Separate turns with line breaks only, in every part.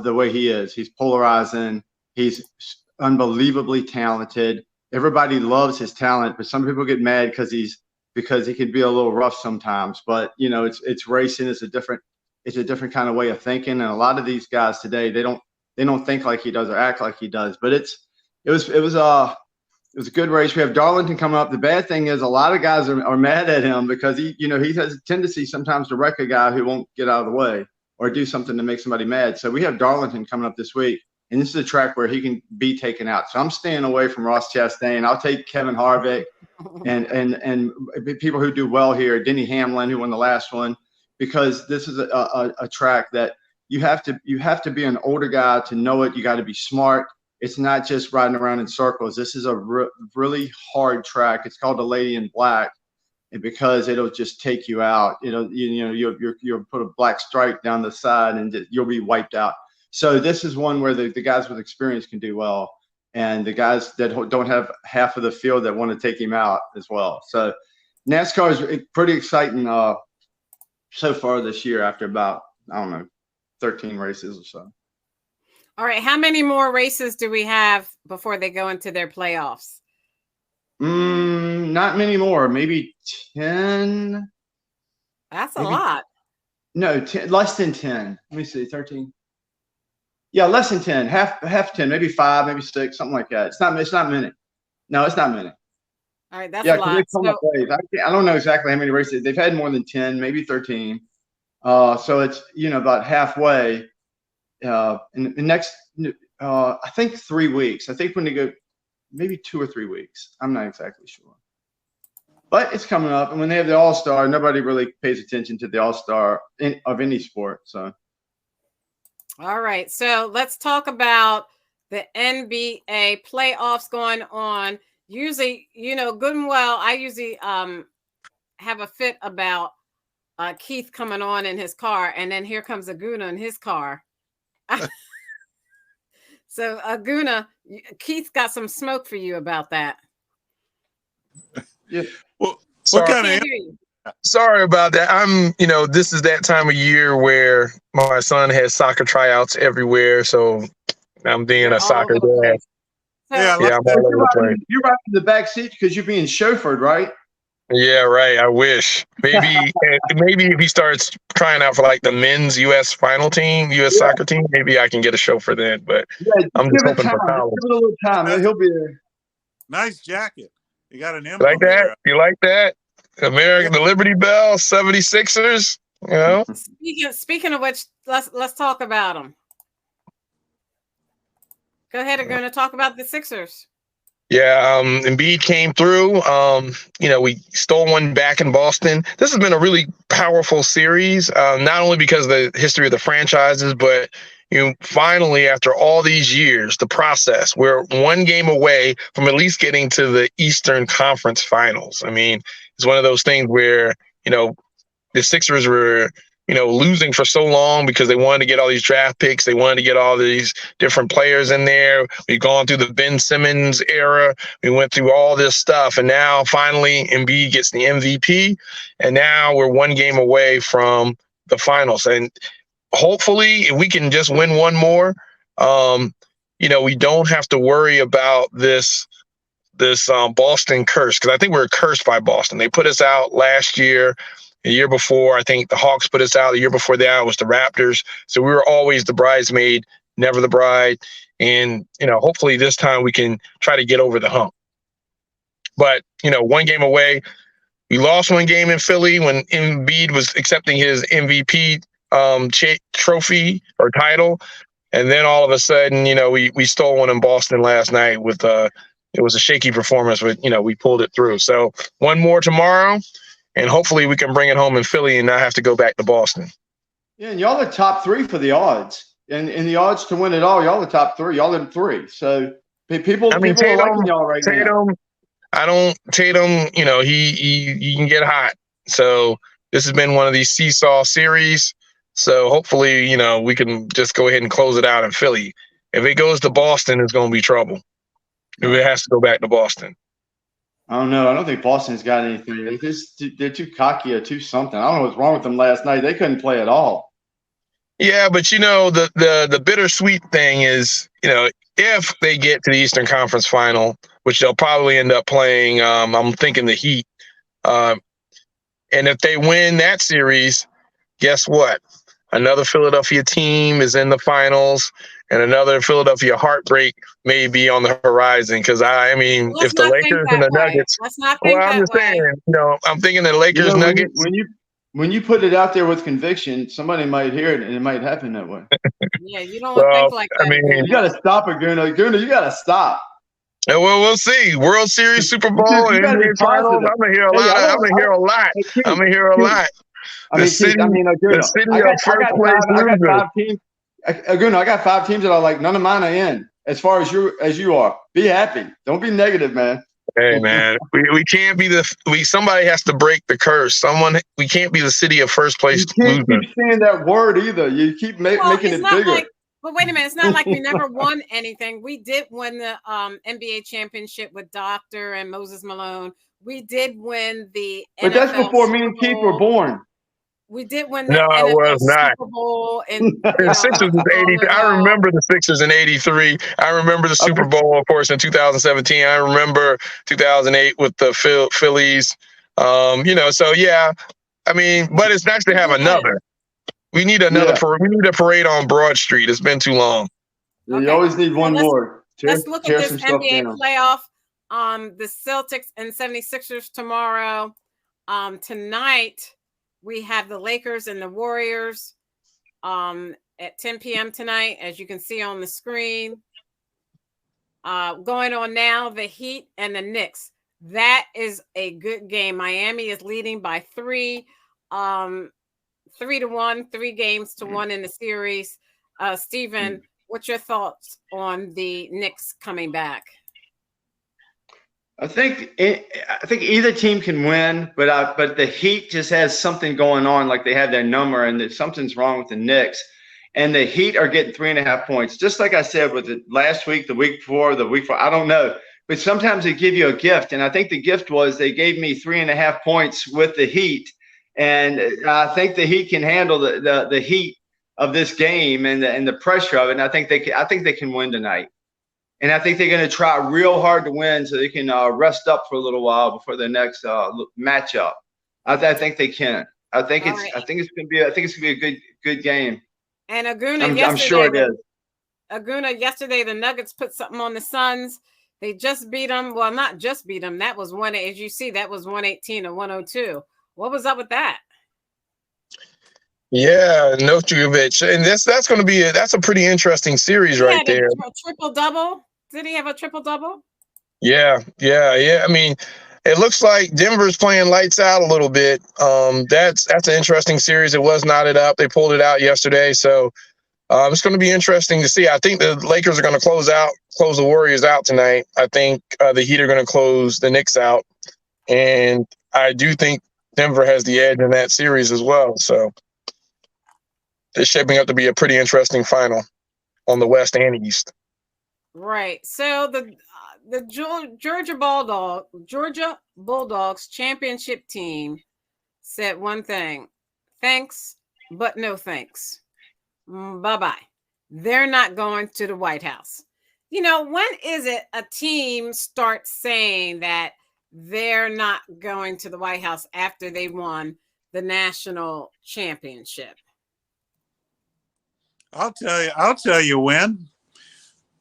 the way he is. He's polarizing. He's unbelievably talented. Everybody loves his talent, but some people get mad because he can be a little rough sometimes. But it's racing. It's a different kind of way of thinking. And a lot of these guys today, they don't think like he does or act like he does. But it was a good race. We have Darlington coming up. The bad thing is a lot of guys are mad at him because he has a tendency sometimes to wreck a guy who won't get out of the way or do something to make somebody mad. So we have Darlington coming up this week, and this is a track where he can be taken out. So I'm staying away from Ross Chastain. I'll take Kevin Harvick and people who do well here, Denny Hamlin, who won the last one, because this is a track that you have to be an older guy to know it. You got to be smart. It's not just riding around in circles. This is a really hard track. It's called the Lady in Black, and because it'll just take you out. You'll put a black stripe down the side, and you'll be wiped out. So this is one where the guys with experience can do well, and the guys that don't have half of the field that want to take him out as well. So NASCAR is pretty exciting so far this year after about, 13 races or so.
All right. How many more races do we have before they go into their playoffs?
Not many more. Maybe 10.
That's a lot.
No, 10, less than 10. Let me see, 13. Yeah, less than 10. Half 10, maybe 5, maybe 6, something like that. It's not many. No, it's not many.
All right, that's a lot.
I don't know exactly how many races. They've had more than 10, maybe 13. So it's about halfway. In the next, I think 3 weeks. I think when they go, maybe 2 or 3 weeks. I'm not exactly sure. But it's coming up, and when they have the All-Star, nobody really pays attention to the All-Star of any sport. So,
all right. So let's talk about the NBA playoffs going on. Usually, good and well, I usually have a fit about Keith coming on in his car, and then here comes Aguna in his car. So Aguna, Keith got some smoke for you about that.
Yeah.
Well, sorry about that. This is that time of year where my son has soccer tryouts everywhere, so I'm being a soccer dad.
I'm all over the place. You're right in the back seat because you're being chauffeured, right?
Yeah, right. I wish. Maybe if he starts trying out for like the men's U.S. final team, U.S. soccer team, maybe I can get a chauffeur then. But I'm just hoping for college.
Give it a little time. He'll be there.
Nice jacket. You got an emblem
like that?
there.
You like that? The Liberty Bell, 76ers.
Speaking of which, let's talk about them. Go ahead. I'm going to talk about the Sixers.
Yeah, Embiid came through. We stole one back in Boston. This has been a really powerful series, not only because of the history of the franchises, but finally, after all these years, the process, we're one game away from at least getting to the Eastern Conference Finals. I mean, it's one of those things where, the Sixers were, losing for so long because they wanted to get all these draft picks. They wanted to get all these different players in there. We've gone through the Ben Simmons era. We went through all this stuff. And now finally Embiid gets the MVP. And now we're one game away from the finals. And hopefully if we can just win one more, we don't have to worry about this Boston curse. Because I think we're cursed by Boston. They put us out last year. The year before, I think the Hawks put us out. The year before that was the Raptors. So we were always the bridesmaid, never the bride. And, hopefully this time we can try to get over the hump. But, one game away. We lost one game in Philly when Embiid was accepting his MVP trophy or title. And then all of a sudden, we stole one in Boston last night with it was a shaky performance, but, we pulled it through. So one more tomorrow. And hopefully we can bring it home in Philly and not have to go back to Boston.
Yeah, and y'all are top 3 for the odds. And in the odds to win it all, y'all are top 3. Y'all are 3. So people are liking y'all right now.
Tatum, he can get hot. So this has been one of these seesaw series. So hopefully, we can just go ahead and close it out in Philly. If it goes to Boston, it's going to be trouble. If it has to go back to Boston.
I don't know. I don't think Boston's got anything. They're too cocky or too something. I don't know what's wrong with them last night. They couldn't play at all.
Yeah, but the bittersweet thing is, if they get to the Eastern Conference Final, which they'll probably end up playing, I'm thinking the Heat. And if they win that series, guess what? Another Philadelphia team is in the finals, and another Philadelphia heartbreak may be on the horizon. Because if the Lakers and the Nuggets,
let's not think
I'm just saying, I'm thinking the Lakers, Nuggets.
When you put it out there with conviction, somebody might hear it, and it might happen that way.
Yeah, you don't want to think like that.
You got to stop it, Guna. Guna, you got to stop.
Well, we'll see. World Series, Super Bowl, and NBA Finals. I'm gonna hear a lot. I'm gonna hear a lot. I'm gonna hear a lot. The city of first place losers.
I got 5 teams. Guna, I got 5 teams that are like, none of mine are in. As far as you are, be happy. Don't be negative, man.
Hey, man, we can't be somebody has to break the curse. We can't be the city of first place losers.
You can't keep saying that word either. You keep making it bigger.
But wait a minute, it's not like we never won anything. We did win the NBA championship with Doctor and Moses Malone. We did win the
But that's before me and Keith were born.
We did win the NFL Super Bowl.
The Sixers was 83. I remember the Sixers in 83. I remember the Super Bowl, of course, in 2017. I remember 2008 with the Phillies. So yeah. But it's nice to have another. We need another. We need a parade on Broad Street. It's been too long.
Okay. You always need one more.
Let's look at this NBA playoff. The Celtics and 76ers tomorrow. Tonight we have the Lakers and the Warriors at 10 p.m. tonight, as you can see on the screen. Going on now, the Heat and the Knicks. That is a good game. Miami is leading by 3. 3-1, 3 games to 1 in the series. Stephen, what's your thoughts on the Knicks coming back?
I think either team can win, but the Heat just has something going on, like they have their number, and something's wrong with the Knicks. And the Heat are getting 3.5 points, just like I said with it last week, the week before, I don't know. But sometimes they give you a gift, and I think the gift was they gave me 3.5 points with the Heat. And I think the Heat can handle the heat of this game and the pressure of it. And I think they can win tonight. And I think they're going to try real hard to win so they can rest up for a little while before their next matchup. I think they can. I think it's going to be a good game.
And Aguna,
I'm sure it is.
Aguna, yesterday the Nuggets put something on the Suns. They just beat them. Well, not just beat them. That was as you see, that was 118 or 102. What was up with that?
Yeah, Notrovic, and that's going to be that's a pretty interesting series right there.
A triple double? Did he have a triple double?
Yeah. It looks like Denver's playing lights out a little bit. That's an interesting series. It was knotted up. They pulled it out yesterday, so it's going to be interesting to see. I think the Lakers are going to close the Warriors out tonight. I think the Heat are going to close the Knicks out, and I do think Denver has the edge in that series as well. So it's shaping up to be a pretty interesting final on the West and East.
Right. So the Georgia Bulldogs championship team said one thing: thanks, but no thanks. Bye-bye. They're not going to the White House. When is it a team starts saying that they're not going to the White House after they won the national championship?
I'll tell you when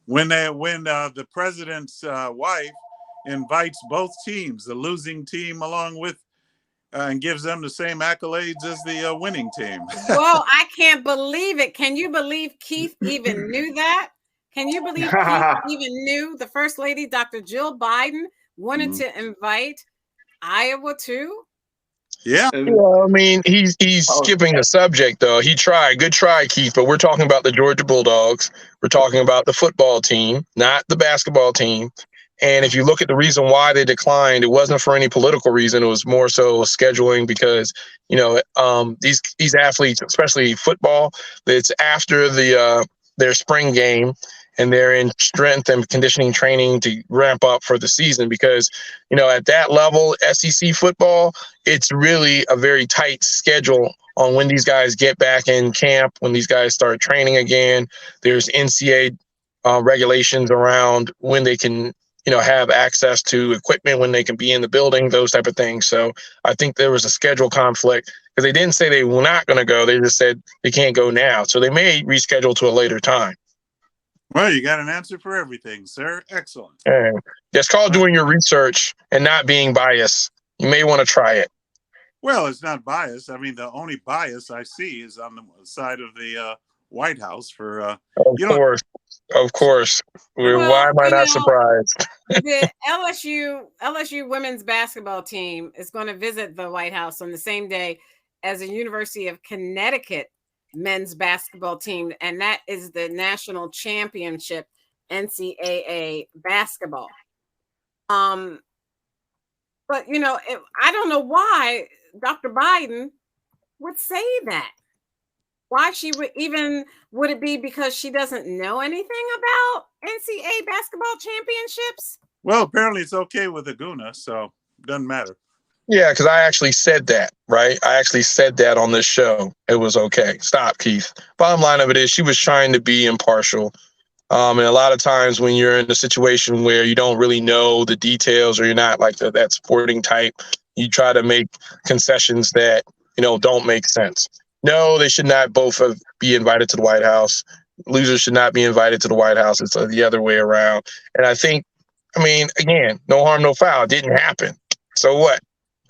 the president's wife invites both teams, the losing team along with, and gives them the same accolades as the winning team.
Well, I can't believe it. Can you believe Keith even knew that? Can you believe Keith even knew the First Lady, Dr. Jill Biden, wanted to invite Iowa too?
Yeah.
He's skipping the subject though. He tried. Good try, Keith. But we're talking about the Georgia Bulldogs. We're talking about the football team, not the basketball team. And if you look at the reason why they declined, it wasn't for any political reason. It was more so scheduling because, these athletes, especially football, it's after their spring game. And they're in strength and conditioning training to ramp up for the season because, at that level, SEC football, it's really a very tight schedule on when these guys get back in camp, when these guys start training again. There's NCAA regulations around when they can, have access to equipment, when they can be in the building, those type of things. So I think there was a schedule conflict because they didn't say they were not going to go. They just said they can't go now. So they may reschedule to a later time.
Well, you got an answer for everything, sir. Excellent.
And it's called doing your research and not being biased. You may want to try it.
Well, it's not biased. I mean, the only bias I see is on the side of the White House for.
Of course.
Well,
why am I not surprised?
The LSU women's basketball team is going to visit the White House on the same day as the University of Connecticut men's basketball team, and that is the national championship NCAA basketball. But I don't know why Dr. Biden would say that. Why she would it be because she doesn't know anything about NCAA basketball championships?
Well, apparently it's okay with Aguna, so it doesn't matter.
Yeah, because I actually said that, right? I actually said that on this show. It was okay. Stop, Keith. Bottom line of it is she was trying to be impartial. And a lot of times when you're in a situation where you don't really know the details or you're not like that sporting type, you try to make concessions that, don't make sense. No, they should not both be invited to the White House. Losers should not be invited to the White House. It's the other way around. And I think, again, no harm, no foul. It didn't happen. So what?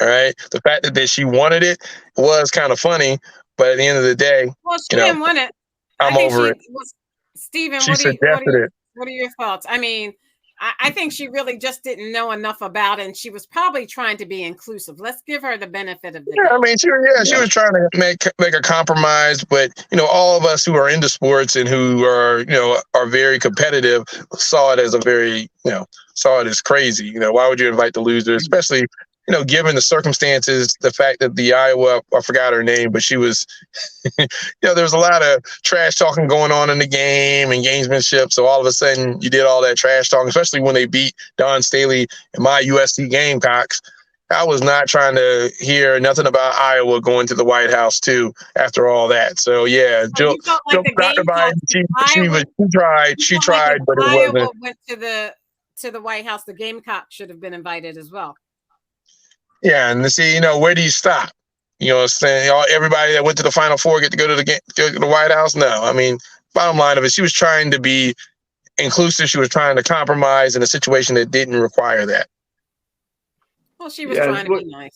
All right. The fact that she wanted it was kind of funny, but at the end of the day,
well, she didn't want it.
I'm over it.
Stephen,
she suggested it.
What are your thoughts? I think she really just didn't know enough about it, and she was probably trying to be inclusive. Let's give her the benefit of the doubt.
She was trying to make a compromise, but all of us who are into sports and who are very competitive saw it as saw it as crazy. Why would you invite the loser, especially given the circumstances, the fact that the Iowa, I forgot her name, but she was, there was a lot of trash talking going on in the game and gamesmanship. So all of a sudden you did all that trash talking, especially when they beat Don Staley and my USC Gamecocks. I was not trying to hear nothing about Iowa going to the White House too after all that. So yeah, Jill tried, but it
Iowa
wasn't.
Went to the White House. The Gamecocks should have been invited as well.
Yeah, and see, where do you stop? Everybody that went to the Final Four get to go to the White House? No, bottom line of it, she was trying to be inclusive. She was trying to compromise in a situation that didn't require that.
Well, she was trying to be nice.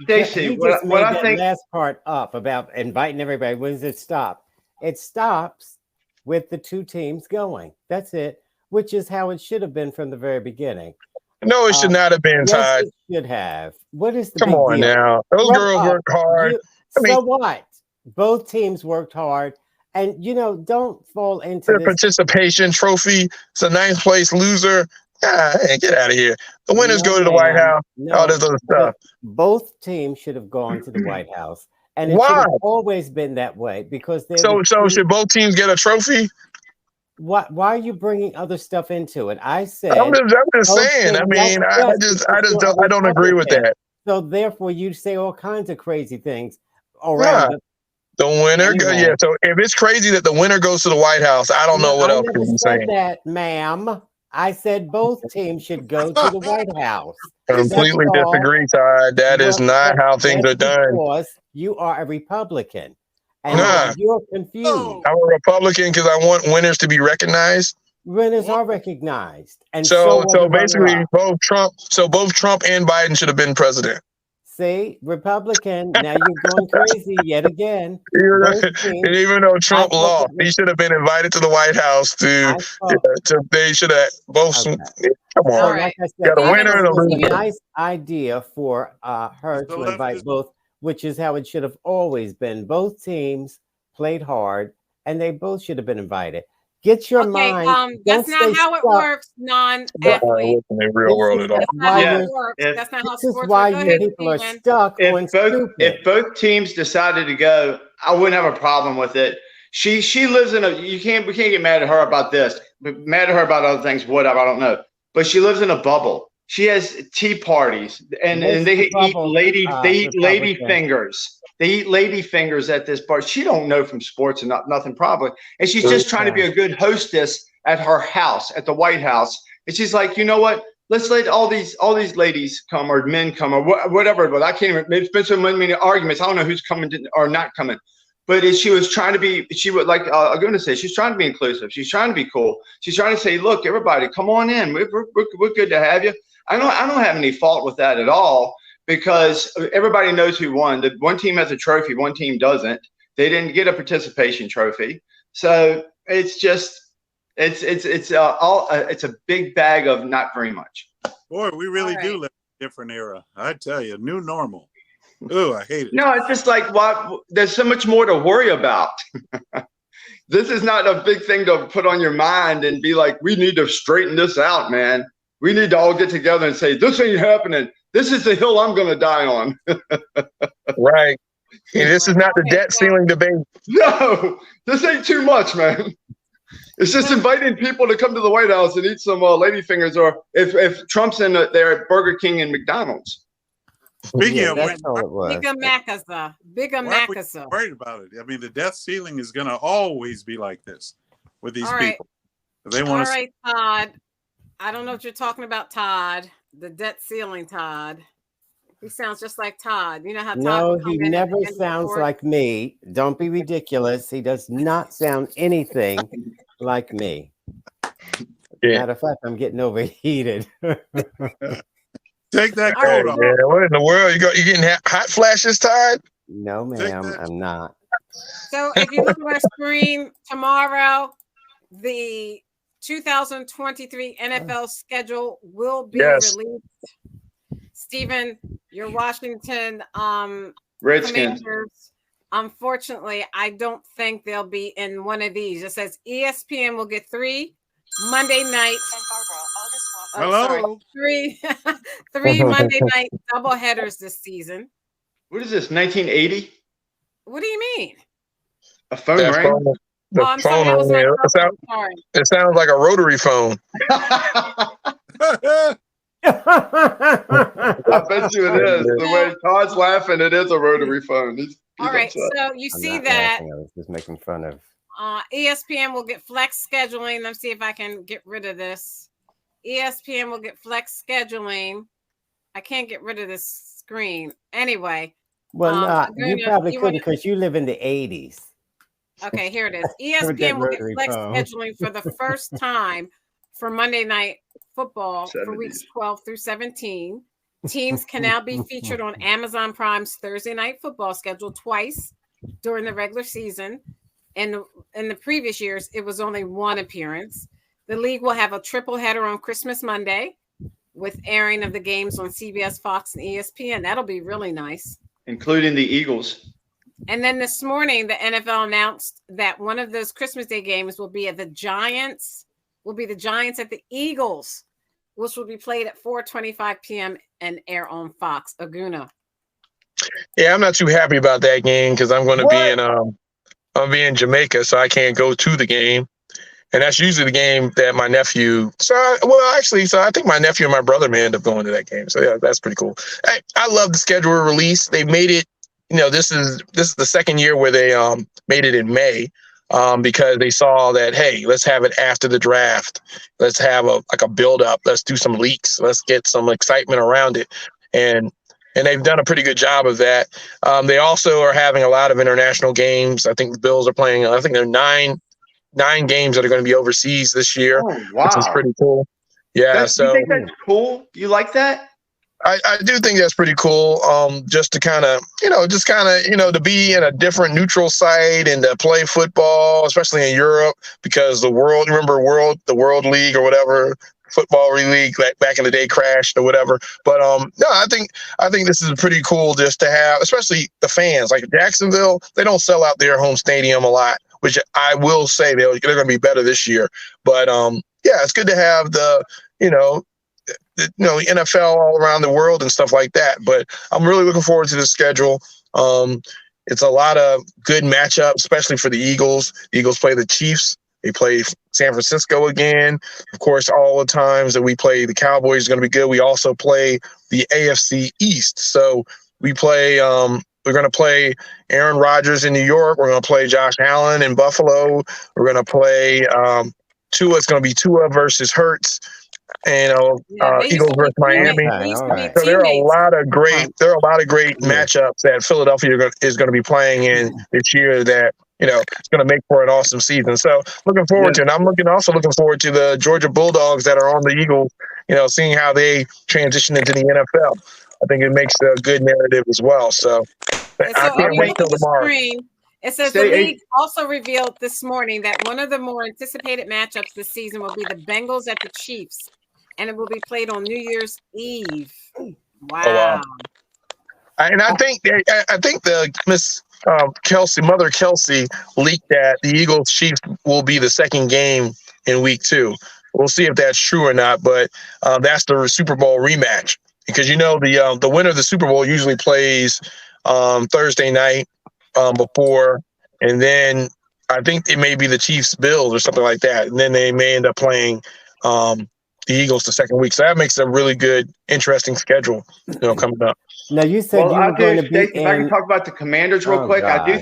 Stacey,
what I think last part up about inviting everybody. When does it stop? It stops with the two teams going. That's it, which is how it should have been from the very beginning.
No, it should not have been, Todd.
Yes, it should have. What is the
Come on
deal?
now. Those girls worked hard.
So what? Both teams worked hard. And, don't fall into
the participation trophy. It's a ninth place loser. Get out of here. The winners go to the White House. All this other stuff.
Both teams should have gone to the White House. And it should have always been that way because they're
So should both teams get a trophy?
Why are you bringing other stuff into it? I said
I'm just saying. I don't agree with that.
So therefore, you say all kinds of crazy things around
the winner. Anyway. Yeah. So if it's crazy that the winner goes to the White House, I don't know what else to be saying.
That, ma'am. I said both teams should go to the White House.
Completely disagree, Todd. That is not how things are done.
Because you are a Republican. And you're confused.
I'm a Republican because I want winners to be recognized.
Winners are recognized, and
so basically, both Trump and Biden should have been president.
See, Republican. Now you're going crazy yet again.
And even though Trump lost, he should have been invited to the White House they should have both. Okay. Come on,
like I said,
got a winner and a loser.
Nice idea for her to invite both. Which is how it should have always been. Both teams played hard, and they both should have been invited. Get your mind.
That's not how it works, non-athlete.
In the real world at all.
That's not how sports works. Why
people are stuck on stupid.
If both teams decided to go, I wouldn't have a problem with it. She lives in we can't get mad at her about this, but mad at her about other things, whatever, I don't know. But she lives in a bubble. she has tea parties, and they eat lady fingers. They eat lady fingers at this bar. She don't know from sports and nothing probably, and she's just trying to be a good hostess at her house, at the White House. And she's like, you know what? Let's let all these ladies come, or men come, or whatever. But I can't even. It's been so many arguments. I don't know who's coming or not coming. But she was trying to be. She would like. I'm going to say she's trying to be inclusive. She's trying to be cool. She's trying to say, look, everybody, come on in. We're good to have you. I don't have any fault with that at all, because everybody knows who won. The one team has a trophy, one team doesn't. They didn't get a participation trophy, so it's just. It's a big bag of not very much.
Boy, we really do live in a different era. I tell you, new normal. Oh, I hate it.
No, it's just like what there's so much more to worry about. This is not a big thing to put on your mind and be like, we need to straighten this out, man. We need to all get together and say, this ain't happening. This is the hill I'm going to die on.
Right. And this is not the debt ceiling debate.
No, this ain't too much, man. It's just inviting people to come to the White House and eat some lady fingers, or if Trump's in there at Burger King and McDonald's.
Speaking of
Bigger Macasa.
Worried about it. I mean, the debt ceiling is going to always be like this with these people. They want
All right, Todd. I don't know what you're talking about, Todd. The debt ceiling, Todd. He sounds just like Todd. You know how Todd.
No, he never sounds like me. Don't be ridiculous. He does not sound anything like me. Yeah. Matter of fact, I'm getting overheated.
Take that coat off.
Yeah, what in the world? You getting hot flashes, Todd?
No, ma'am, I'm not.
So if you look at our screen tomorrow, the 2023 NFL schedule will be released. Stephen, your Washington
Redskins.
Commanders, unfortunately, I don't think they'll be in one of these. It says ESPN will get 3 Monday night. Three Monday night doubleheaders this season.
What is this, 1980?
What do you mean?
A phone ring?
It sounds like a rotary phone.
I bet you it is. The way Todd's laughing, it is a rotary phone. He's
all right, upset. So you see that.
I was just making fun of.
ESPN will get flex scheduling. Let me see if I can get rid of this. ESPN will get flex scheduling. I can't get rid of this screen. Anyway.
Well, you probably couldn't because you live in the 80s.
Okay, here it is. ESPN will get flex scheduling for the first time for Monday Night Football 70s. For weeks 12 through 17. Teams can now be featured on Amazon Prime's Thursday Night Football schedule twice during the regular season. And in the previous years, it was only one appearance. The league will have a triple header on Christmas Monday with airing of the games on CBS, Fox, and ESPN. That'll be really nice.
Including the Eagles.
And then this morning, the NFL announced that one of those Christmas Day games will be at the Giants at the Eagles, which will be played at 4:25 p.m. and air on Fox. Aguna.
Yeah, I'm not too happy about that game because I'm going to be in Jamaica, so I can't go to the game. And that's usually the game that my nephew. I think my nephew and my brother may end up going to that game. So yeah, that's pretty cool. I love the schedule release. They made it. This is the second year where they made it in May because they saw that, hey, let's have it after the draft. Let's have a build up. Let's do some leaks. Let's get some excitement around it. And they've done a pretty good job of that. They also are having a lot of international games. I think the Bills are playing. I think there are nine games that are going to be overseas this year, which is pretty cool. Yeah.
You think that's cool? You like that?
I do think that's pretty cool. Just to kind of, to be in a different neutral site and to play football, especially in Europe, because the World League or whatever, football league back in the day crashed or whatever. But no, I think this is pretty cool just to have, especially the fans. Like Jacksonville, they don't sell out their home stadium a lot, which I will say they're going to be better this year. But yeah, it's good to have the NFL all around the world and stuff like that. But I'm really looking forward to the schedule. It's a lot of good matchups, especially for the Eagles. The Eagles play the Chiefs They play San Francisco again. Of course, all the times that we play the Cowboys is going to be good. We also play the AFC East. So we play we're going to play Aaron Rodgers in New York. We're going to play Josh Allen in Buffalo. We're going to play Tua. It's going to be Tua versus Hurts. And Eagles versus Miami. So there are a lot of great matchups that Philadelphia is going to be playing in this year that it's going to make for an awesome season. So looking forward to it. And I'm also looking forward to the Georgia Bulldogs that are on the Eagles. Seeing how they transition into the NFL. I think it makes a good narrative as well. So I can't wait till tomorrow.
It says the league also revealed this morning that one of the more anticipated matchups this season will be the Bengals at the Chiefs. And it will be played on New Year's Eve. Wow!
Oh, wow. And I think the Miss Mother Kelsey, leaked that the Eagles Chiefs will be the second game in week 2. We'll see if that's true or not. But that's the Super Bowl rematch because the winner of the Super Bowl usually plays Thursday night before, and then I think it may be the Chiefs Bills or something like that, and then they may end up playing the Eagles the second week. So that makes a really good, interesting schedule, coming up.
Now you said you were going to be
if I can talk about the Commanders real quick.
Gosh.
I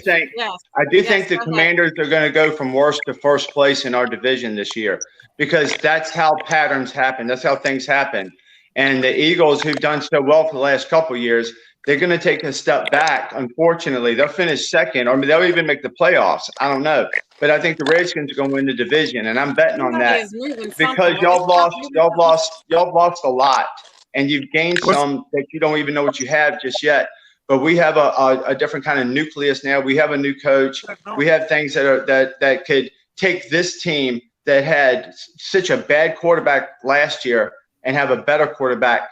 do think the Commanders are going to go from worst to first place in our division this year because that's how patterns happen. That's how things happen. And the Eagles, who've done so well for the last couple of years, they're going to take a step back. Unfortunately, they'll finish second, or they'll even make the playoffs. I don't know, but I think the Redskins are going to win the division, and I'm betting on that because y'all lost a lot, and you've gained some that you don't even know what you have just yet. But we have a different kind of nucleus now. We have a new coach. We have things that could take this team that had such a bad quarterback last year and have a better quarterback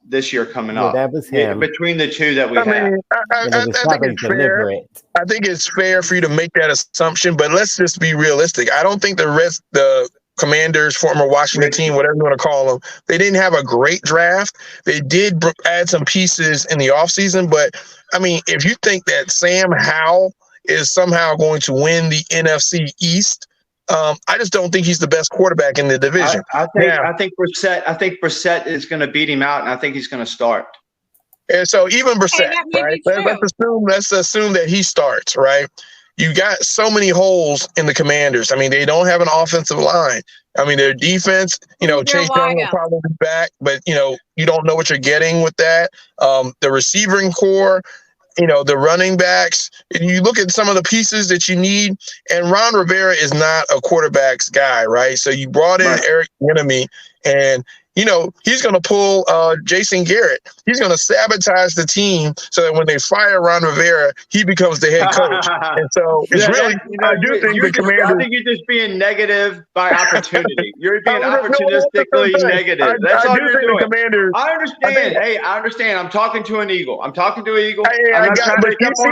this year coming up.
That was him.
Between the two that we have.
I think it's fair. I think it's fair for you to make that assumption, but let's just be realistic. I don't think the Commanders, former Washington team, whatever you want to call them, they didn't have a great draft. They did add some pieces in the offseason, but I mean, if you think that Sam Howell is somehow going to win the NFC East, I just don't think he's the best quarterback in the division.
I think Brissett is going to beat him out, and I think he's going to start.
And so even Brissett, right? Let's assume that he starts, right? You got so many holes in the Commanders. I mean, they don't have an offensive line. I mean, their defense, Chase Young will probably be back, but you don't know what you're getting with that. The receiving core. The running backs, and you look at some of the pieces that you need, and Ron Rivera is not a quarterback's guy, right? So you brought in Eric Bieniemy, and he's going to pull Jason Garrett. He's going to sabotage the team so that when they fire Ron Rivera, he becomes the head coach. And so it's I think
you're just being negative by opportunity. You're being opportunistically negative. That's all you're doing. I understand. I understand. I'm talking to an Eagle. But you see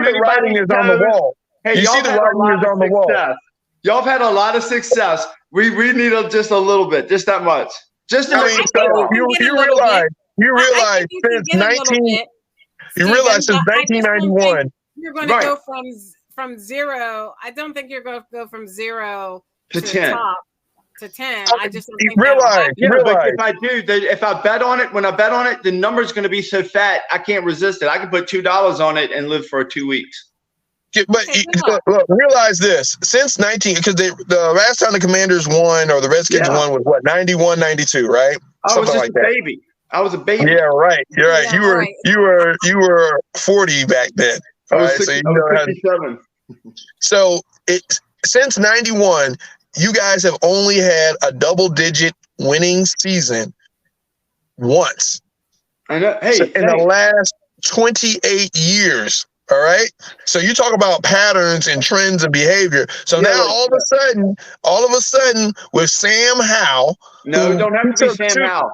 the writing is on the wall. Hey, you see the writing is on the wall. Y'all have had a lot of success. We need just a little bit, just that much. Just to
you realize since 1991
you're going to go from zero. I don't think you're going to go from 0 to 10. To 10. I just don't think
realize. But if I bet on it, when I bet on it, the number's going to be so fat I can't resist it. I can put $2 on it and live for 2 weeks.
But look, realize this. Since because the last time the Commanders won or the Redskins won was what, 91, 92, right?
I was just a baby. I was a baby.
Yeah, right. You're right. You were 40 back then.
I was 57.
So since 91, you guys have only had a double-digit winning season once.
I know.
In the last 28 years. All right. So you talk about patterns and trends and behavior. So now all of a sudden with Sam Howell.
No, don't have to be Sam Howell.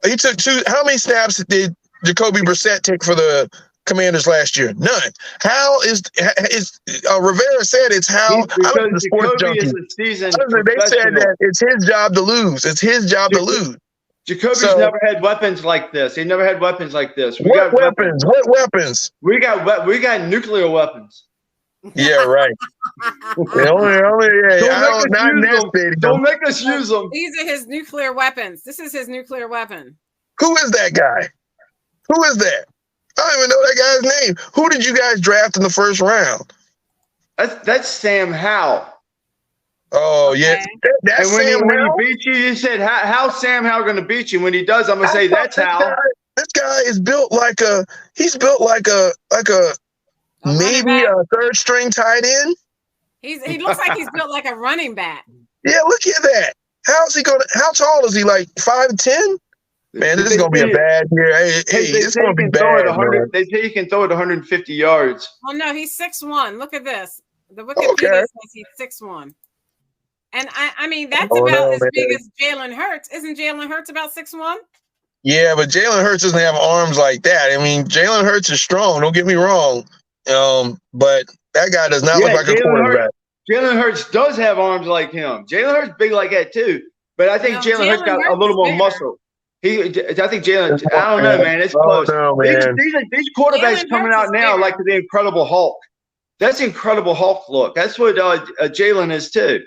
He took 2. How many snaps did Jacoby Brissett take for the Commanders last year? None. How is Rivera said it's how
because Jacoby is a seasoned professional.
They said that it's his job to lose. It's his job to lose.
Jacoby's never had weapons like this. He never had weapons like this.
What weapons?
We got nuclear weapons.
Yeah, right.
Don't make us use them.
These are his nuclear weapons. This is his nuclear weapon.
Who is that guy? Who is that? I don't even know that guy's name. Who did you guys draft in the first round?
That's Sam Howell.
Oh, okay. Yeah. That's
when
Sam
Howell? When he beat you, you said, how's Sam Howell going to beat you? When he does, I'm going to say, that's Howell.
This guy is built like a maybe a third string tight end.
He looks like he's built like a running back.
Yeah, look at that. How tall is he? Like 5'10"? Man, this is gonna be a bad year. Hey, it's gonna be bad.
They say he can throw it 150 yards.
Oh no, he's 6'1". Look at this. The Wikipedia says he's 6'1". And I mean that's about as big as Jalen Hurts. Isn't Jalen Hurts about 6'1"?
Yeah, but Jalen Hurts doesn't have arms like that. I mean, Jalen Hurts is strong. Don't get me wrong. But that guy does not look like a quarterback.
Jalen Hurts does have arms like him. Jalen Hurts big like that too. But I think Jalen Hurts got a little more muscle. I think Jalen. I don't know, man. It's close.
No, man.
These quarterbacks coming out now like the Incredible Hulk. That's the Incredible Hulk look. That's what Jalen is too.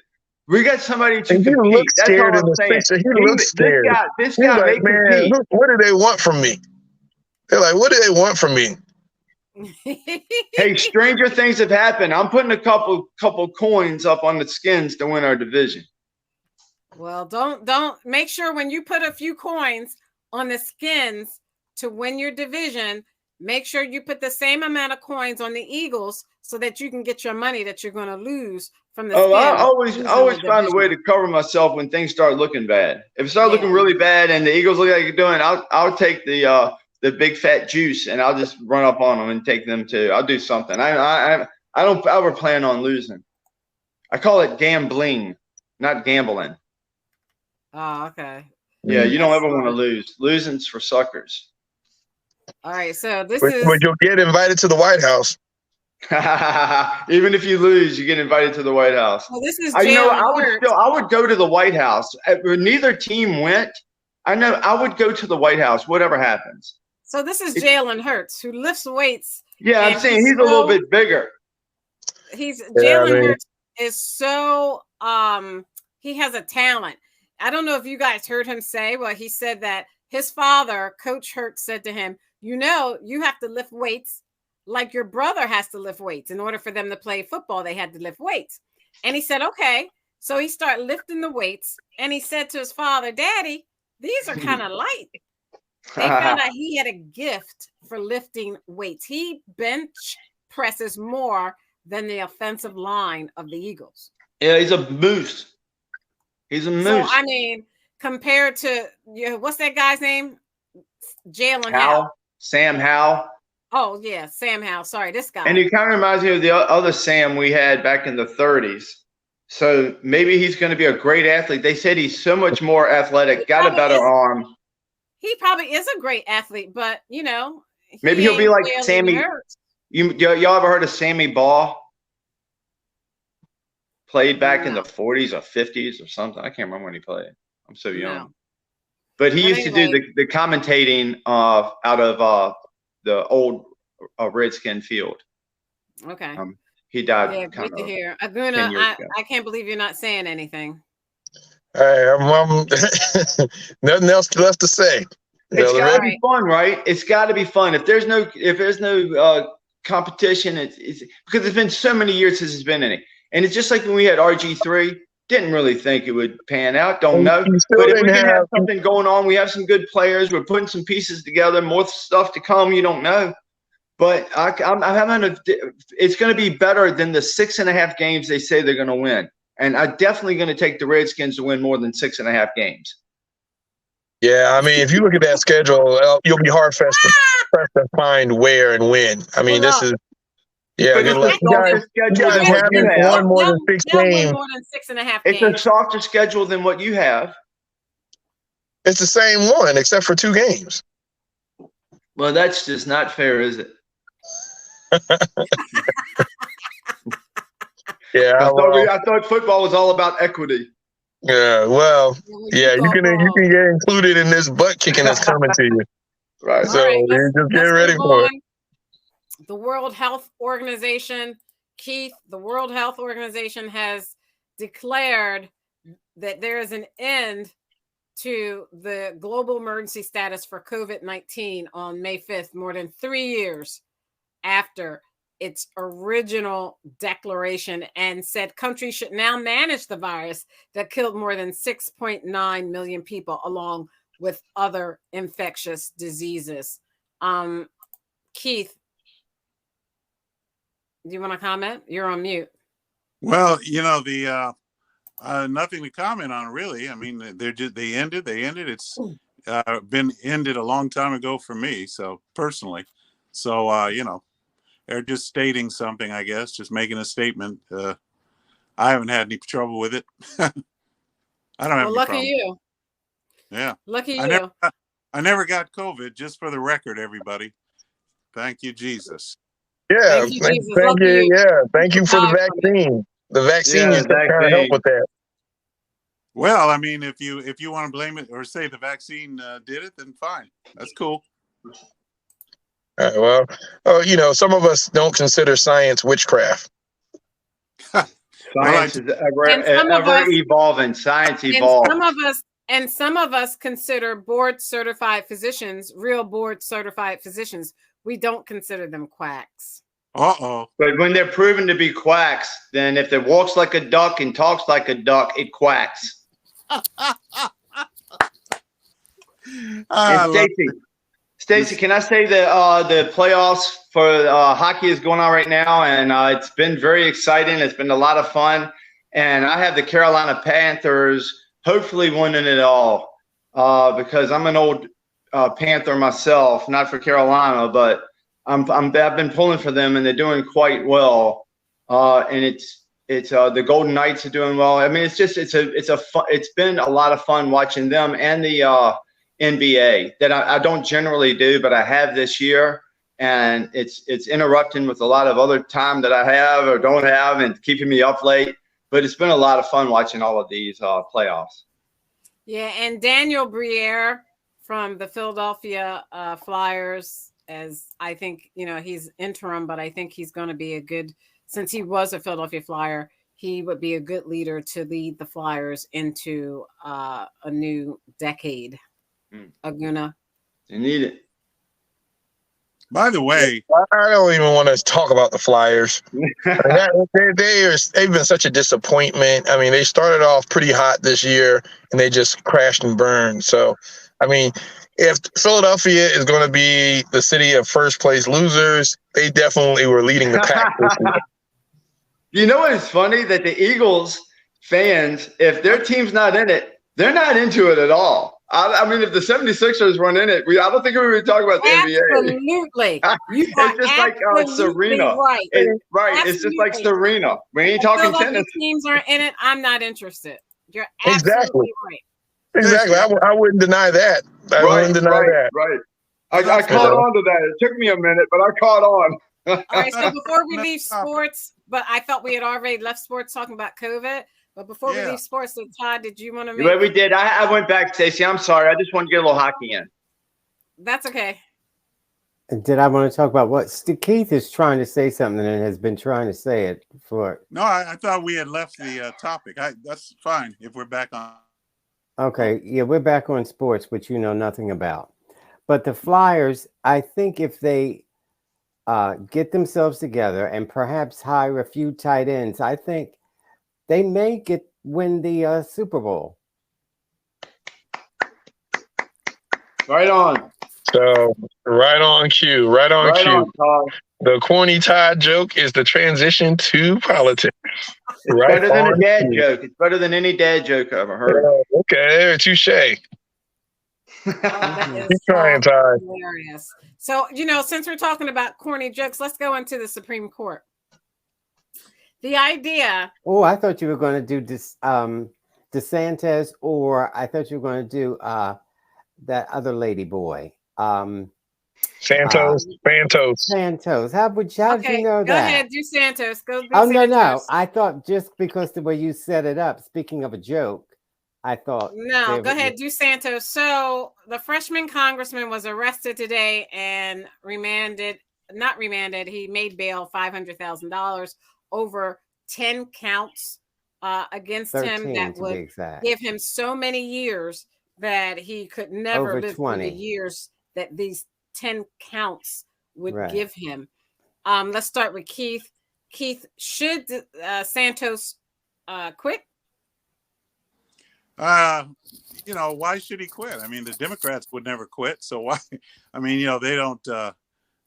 We got somebody to compete. That's all I'm saying.
He looks scared.
This guy may compete.
Look, what do they want from me? They're like, what do they want from me?
Hey, stranger things have happened. I'm putting a couple coins up on the Skins to win our division.
Well, don't make sure when you put a few coins on the Skins to win your division, make sure you put the same amount of coins on the Eagles so that you can get your money that you're going to lose from the Skins.
I always find a way to cover myself when things start looking bad. If it starts looking really bad and the Eagles look like you're doing, I'll take the big fat juice and I'll just run up on them and take them too. I'll do something. I don't ever plan on losing. I call it gambling, not gambling.
Oh, okay.
Yeah, you don't ever want to lose. Losing's for suckers.
All right, so
but you'll get invited to the White House.
Even if you lose, you get invited to the White House.
Well, this is
I would go to the White House. Neither team went. I know I would go to the White House, whatever happens.
So this is Jalen Hurts, who lifts weights.
Yeah, I'm saying he's a little bit bigger.
Jalen Hurts is so he has a talent. I don't know if you guys heard him say, well, he said that his father, Coach Hurts, said to him, you have to lift weights like your brother has to lift weights. In order for them to play football, they had to lift weights. And he said, okay. So he started lifting the weights. And he said to his father, Daddy, these are kind of light. They found out he had a gift for lifting weights. He bench presses more than the offensive line of the Eagles.
Yeah, he's a moose. He's a moose.
So, I mean, compared to, what's that guy's name? Jalen Howell.
Sam Howell.
Oh, yeah, Sam Howell. Sorry, this guy.
And he kind of reminds me of the other Sam we had back in the 30s. So maybe he's going to be a great athlete. They said he's so much more athletic, got a better arm.
He probably is a great athlete, but,
maybe he'll be like Sammy. Y'all ever heard of Sammy Baugh? Played back in the 40s or 50s or something. I can't remember when he played. I'm so young. No. But he used to do the commentating out of the old Redskin field.
Okay.
He died.
Yeah, great to hear. Aguna, I can't believe you're not saying anything.
Nothing else left to say.
It's got to be fun, right? It's got to be fun. If there's no competition, it's because it's been so many years since it's been any. And it's just like when we had RG3, didn't really think it would pan out. Don't know. But if we can have something going on, we have some good players. We're putting some pieces together, more stuff to come. You don't know. But it's going to be better than the 6.5 games they say they're going to win. And I'm definitely going to take the Redskins to win more than 6.5 games.
Yeah, I mean, if you look at that schedule, you'll be hard-pressed to find where and when. I mean, this is. Yeah, you guys haven't won more than 6 games.
More than 6.5 games.
It's a softer schedule than what you have.
It's the same one, except for 2 games.
Well, that's just not fair, is it?
Yeah,
I thought football was all about equity.
Yeah, well, yeah, you can get included in this butt kicking that's coming to you. Right. So just get ready for it.
The World Health Organization Keith, the World Health Organization has declared that there is an end to the global emergency status for COVID-19 on May 5th, more than 3 years after its original declaration, and said countries should now manage the virus that killed more than 6.9 million people, along with other infectious diseases. Keith, do you want to comment? You're on mute.
Well, the nothing to comment on, really. I mean, they ended. It's been ended a long time ago for me, so personally. So they're just stating something, I guess, just making a statement. I haven't had any trouble with it. I don't have any
lucky
problem.
you.
Yeah.
Lucky you.
I never got COVID, just for the record, everybody. Thank you, Jesus.
Yeah,
Thank you, Jesus.
thank
Lucky
you.
you.
Yeah, thank you for the vaccine. The vaccine
Yeah,
is trying to help with that.
Well, I mean, if you want to blame it or say the vaccine did it, then fine. That's cool.
Well, some of us don't consider science witchcraft.
Science is ever evolving. Science evolves.
And some of us consider board certified physicians, real board certified physicians. We don't consider them quacks.
Uh-oh.
But when they're proven to be quacks, then if it walks like a duck and talks like a duck, it quacks. And Stacey, can I say the playoffs for hockey is going on right now, and it's been very exciting. It's been a lot of fun, and I have the Carolina Panthers hopefully winning it all because I'm an old Panther myself, not for Carolina, but I've been pulling for them, and they're doing quite well. And it's the Golden Knights are doing well. I mean, it's been a lot of fun watching them and the NBA that I don't generally do, but I have this year, and it's interrupting with a lot of other time that I have or don't have and keeping me up late. But it's been a lot of fun watching all of these playoffs.
Yeah, and Daniel Briere from the Philadelphia Flyers, as I think, he's interim, but I think he's going to be since he was a Philadelphia Flyer, he would be a good leader to lead the Flyers into a new decade. Aguna.
You need it.
By the way,
I don't even want to talk about the Flyers. They've been such a disappointment. I mean, they started off pretty hot this year, and they just crashed and burned. So, I mean, if Philadelphia is going to be the city of first place losers, they definitely were leading the pack this year.
You know what is funny? That the Eagles fans, if their team's not in it, they're not into it at all. I mean, if the 76ers weren't in it, I don't think we would talk about the NBA.
Absolutely.
It's just like Serena.
Right.
It's just like Serena. We ain't talking tennis.
Teams aren't in it. I'm not interested. You're absolutely right.
Exactly. I wouldn't deny that. I wouldn't deny that.
Right. I caught on to that. It took me a minute, but I caught on.
All right. So before we leave sports, but I thought we had already left sports talking about COVID. But before we leave sports, so Todd, did you want to make?
Well, we did. I went back, Stacey. I'm sorry. I just wanted to get a little hockey in.
That's okay.
Did I want to talk about what Keith is trying to say something and has been trying to say it for?
No, I thought we had left the topic. That's fine if we're back on.
Okay, yeah, we're back on sports, which you know nothing about. But the Flyers, I think if they get themselves together and perhaps hire a few tight ends, I think they may win the Super Bowl.
Right on.
So right on cue. Right on cue. The corny Todd joke is the transition to politics.
It's better than a dad joke. It's better than any dad joke I've ever heard.
Okay, touche.
Keep
trying, Todd.
Hilarious. So, since we're talking about corny jokes, let's go into the Supreme Court. The idea.
Oh, I thought you were going to do this, DeSantis, or I thought you were going to do that other lady boy.
Santos.
How did you know that?
Go ahead, do Santos. Go do
Santos. No.
Santos.
I thought just because the way you set it up, speaking of a joke, I thought.
No, go ahead, do Santos. So the freshman congressman was arrested today and remanded. Not remanded. He made bail $500,000 over 10 counts against him
13
that
to be
would
exact.
give him so many years that he could never
Over
live through the
20.
years that these 10 counts would
Right.
give him. Let's start with Keith. Keith, should Santos quit?
You know, why should he quit? I mean, the Democrats would never quit. So why? I mean, you know, they don't.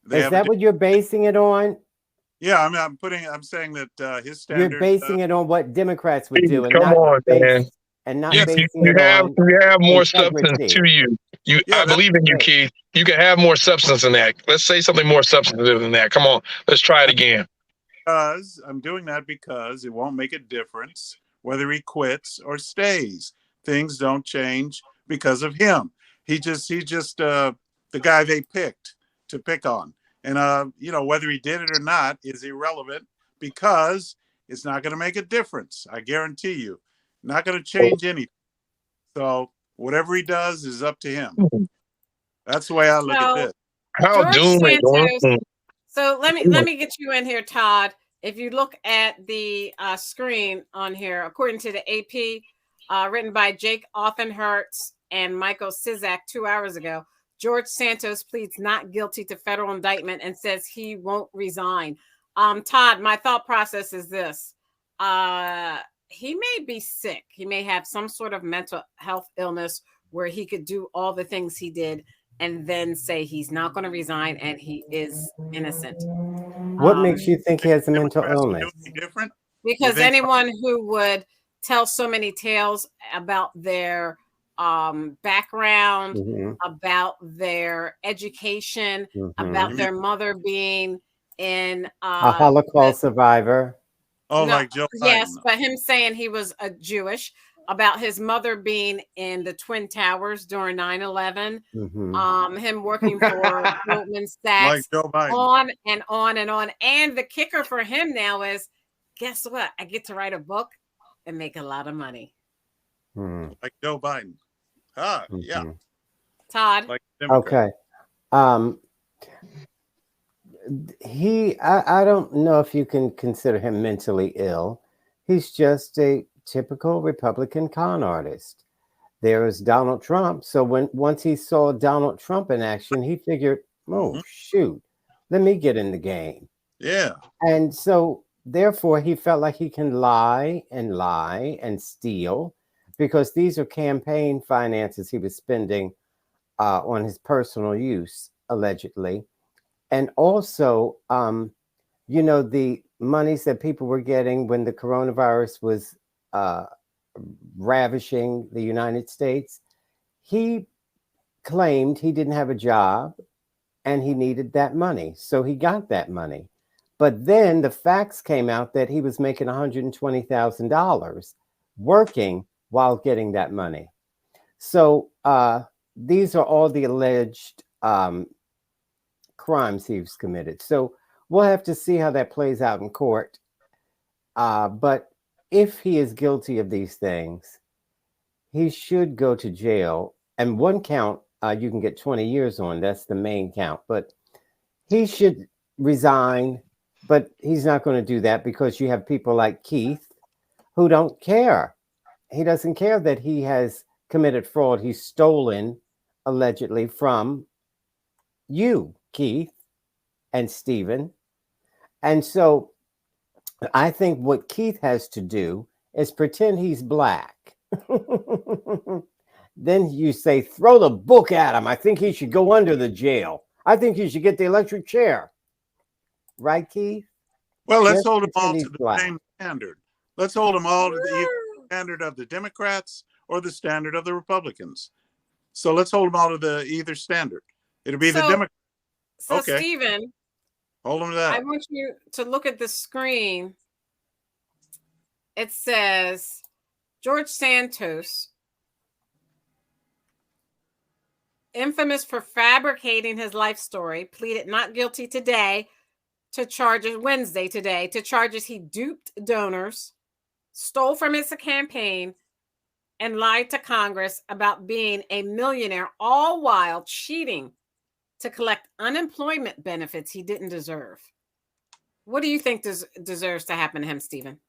They
Is that what you're basing it on?
Yeah, I mean, I'm saying that his standard.
You're basing it on what Democrats would do, and
Come
not
on, man.
basing
You
it
have
on
more substance
integrity.
to you.
Yeah,
I believe in you,
right.
Keith. You can have more substance than that. Let's say something more substantive than that. Come on, let's try it again.
Because I'm doing that because it won't make a difference whether he quits or stays. Things don't change because of him. He's just the guy they picked to pick on. And you know, whether he did it or not is irrelevant because it's not going to make a difference. I guarantee you, not going to change anything. So whatever he does is up to him. That's the way I look at this.
How
George
doom and
Santos.
gloom.
So let me get you in here, Todd. If you look at the screen on here, according to the AP, written by Jake Offenhertz and Michael Sizak 2 hours ago, George Santos pleads not guilty to federal indictment and says he won't resign. Todd, my thought process is this. He may be sick. He may have some sort of mental health illness where he could do all the things he did and then say he's not going to resign and he is innocent.
What makes you think he has a mental illness?
Different?
Because anyone who would tell so many tales about their background, about their education, about their mother being in
a Holocaust survivor.
Oh, no, like Joe Biden.
Yes, but him saying he was a Jewish, about his mother being in the Twin Towers during 9/11, him working for Goldman Sachs,
like Joe Biden.
on and on and on. And the kicker for him now is, guess what? I get to write a book and make a lot of money.
Like Joe Biden. Yeah.
Todd.
Like
okay. I don't know if you can consider him mentally ill. He's just a typical Republican con artist. There is Donald Trump. So once he saw Donald Trump in action, he figured, oh, shoot, let me get in the game.
Yeah.
And so therefore he felt like he can lie and steal, because these are campaign finances he was spending on his personal use, allegedly. And also, you know, the monies that people were getting when the coronavirus was ravishing the United States, he claimed he didn't have a job and he needed that money. So he got that money. But then the facts came out that he was making $120,000 working while getting that money. So these are all the alleged crimes he's committed. So we'll have to see how that plays out in court. But if he is guilty of these things, he should go to jail. And one count you can get 20 years on. That's the main count. But he should resign. But he's not going to do that because you have people like Keith who don't care. He doesn't care that he has committed fraud. He's stolen, allegedly, from you, Keith and Stephen. And so I think what Keith has to do is pretend he's black. Then you say, throw the book at him. I think he should go under the jail. I think he should get the electric chair. Right, Keith?
Well, let's hold them all to the same standard. Let's hold them all to the standard of the Democrats or the standard of the Republicans. So let's hold them all to the either standard. It'll be the Democrats.
So, okay. Stephen,
hold them to that.
I want you to look at the screen. It says George Santos, infamous for fabricating his life story, pleaded not guilty today to charges to charges he duped donors, stole from his campaign, and lied to Congress about being a millionaire, all while cheating to collect unemployment benefits he didn't deserve. What do you think deserves to happen to him, Stephen?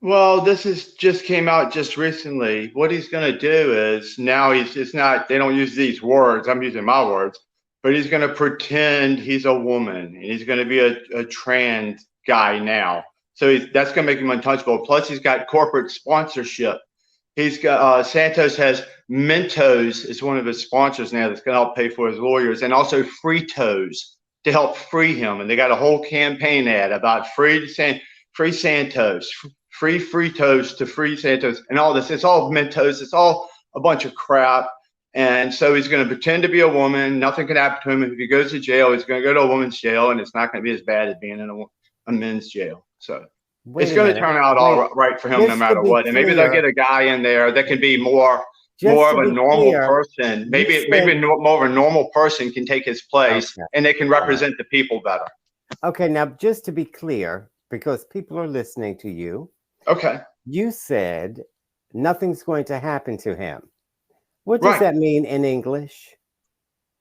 Well, this is just came out just recently. What he's going to do is now it's not, they don't use these words. I'm using my words, but he's going to pretend he's a woman and he's going to be a trans guy now. So that's going to make him untouchable. Plus, he's got corporate sponsorship. He's got Santos has Mentos is one of his sponsors now that's going to help pay for his lawyers, and also Fritos to help free him. And they got a whole campaign ad about free Santos, free Fritos to free Santos, and all this. It's all Mentos. It's all a bunch of crap. And so he's going to pretend to be a woman. Nothing can happen to him. If he goes to jail, he's going to go to a woman's jail, and it's not going to be as bad as being in a men's jail. So it's going to turn out all right for him no matter what. And maybe they'll get a guy in there that can be more of a normal person. Maybe more of a normal person can take his place, and they can represent the people better.
Okay, now just to be clear, because people are listening to you.
Okay.
You said nothing's going to happen to him. What does that mean in English?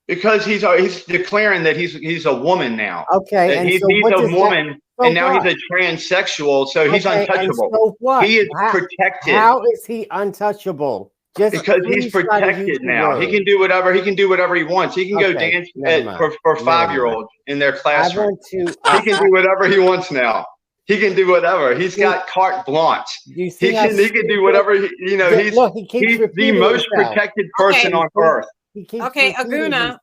Because he's declaring that he's a woman now.
Okay,
and he's a woman, and now he's a transsexual, so he's untouchable.
So what?
He is protected.
How is he untouchable? Just
because he's protected now. He can do whatever. He can do whatever he wants. He can go dance for 5-year-olds in their classroom. He can do whatever he wants now. He can do whatever. He's got carte blanche. He can do whatever. He's the most protected person on earth.
Okay, Aguna.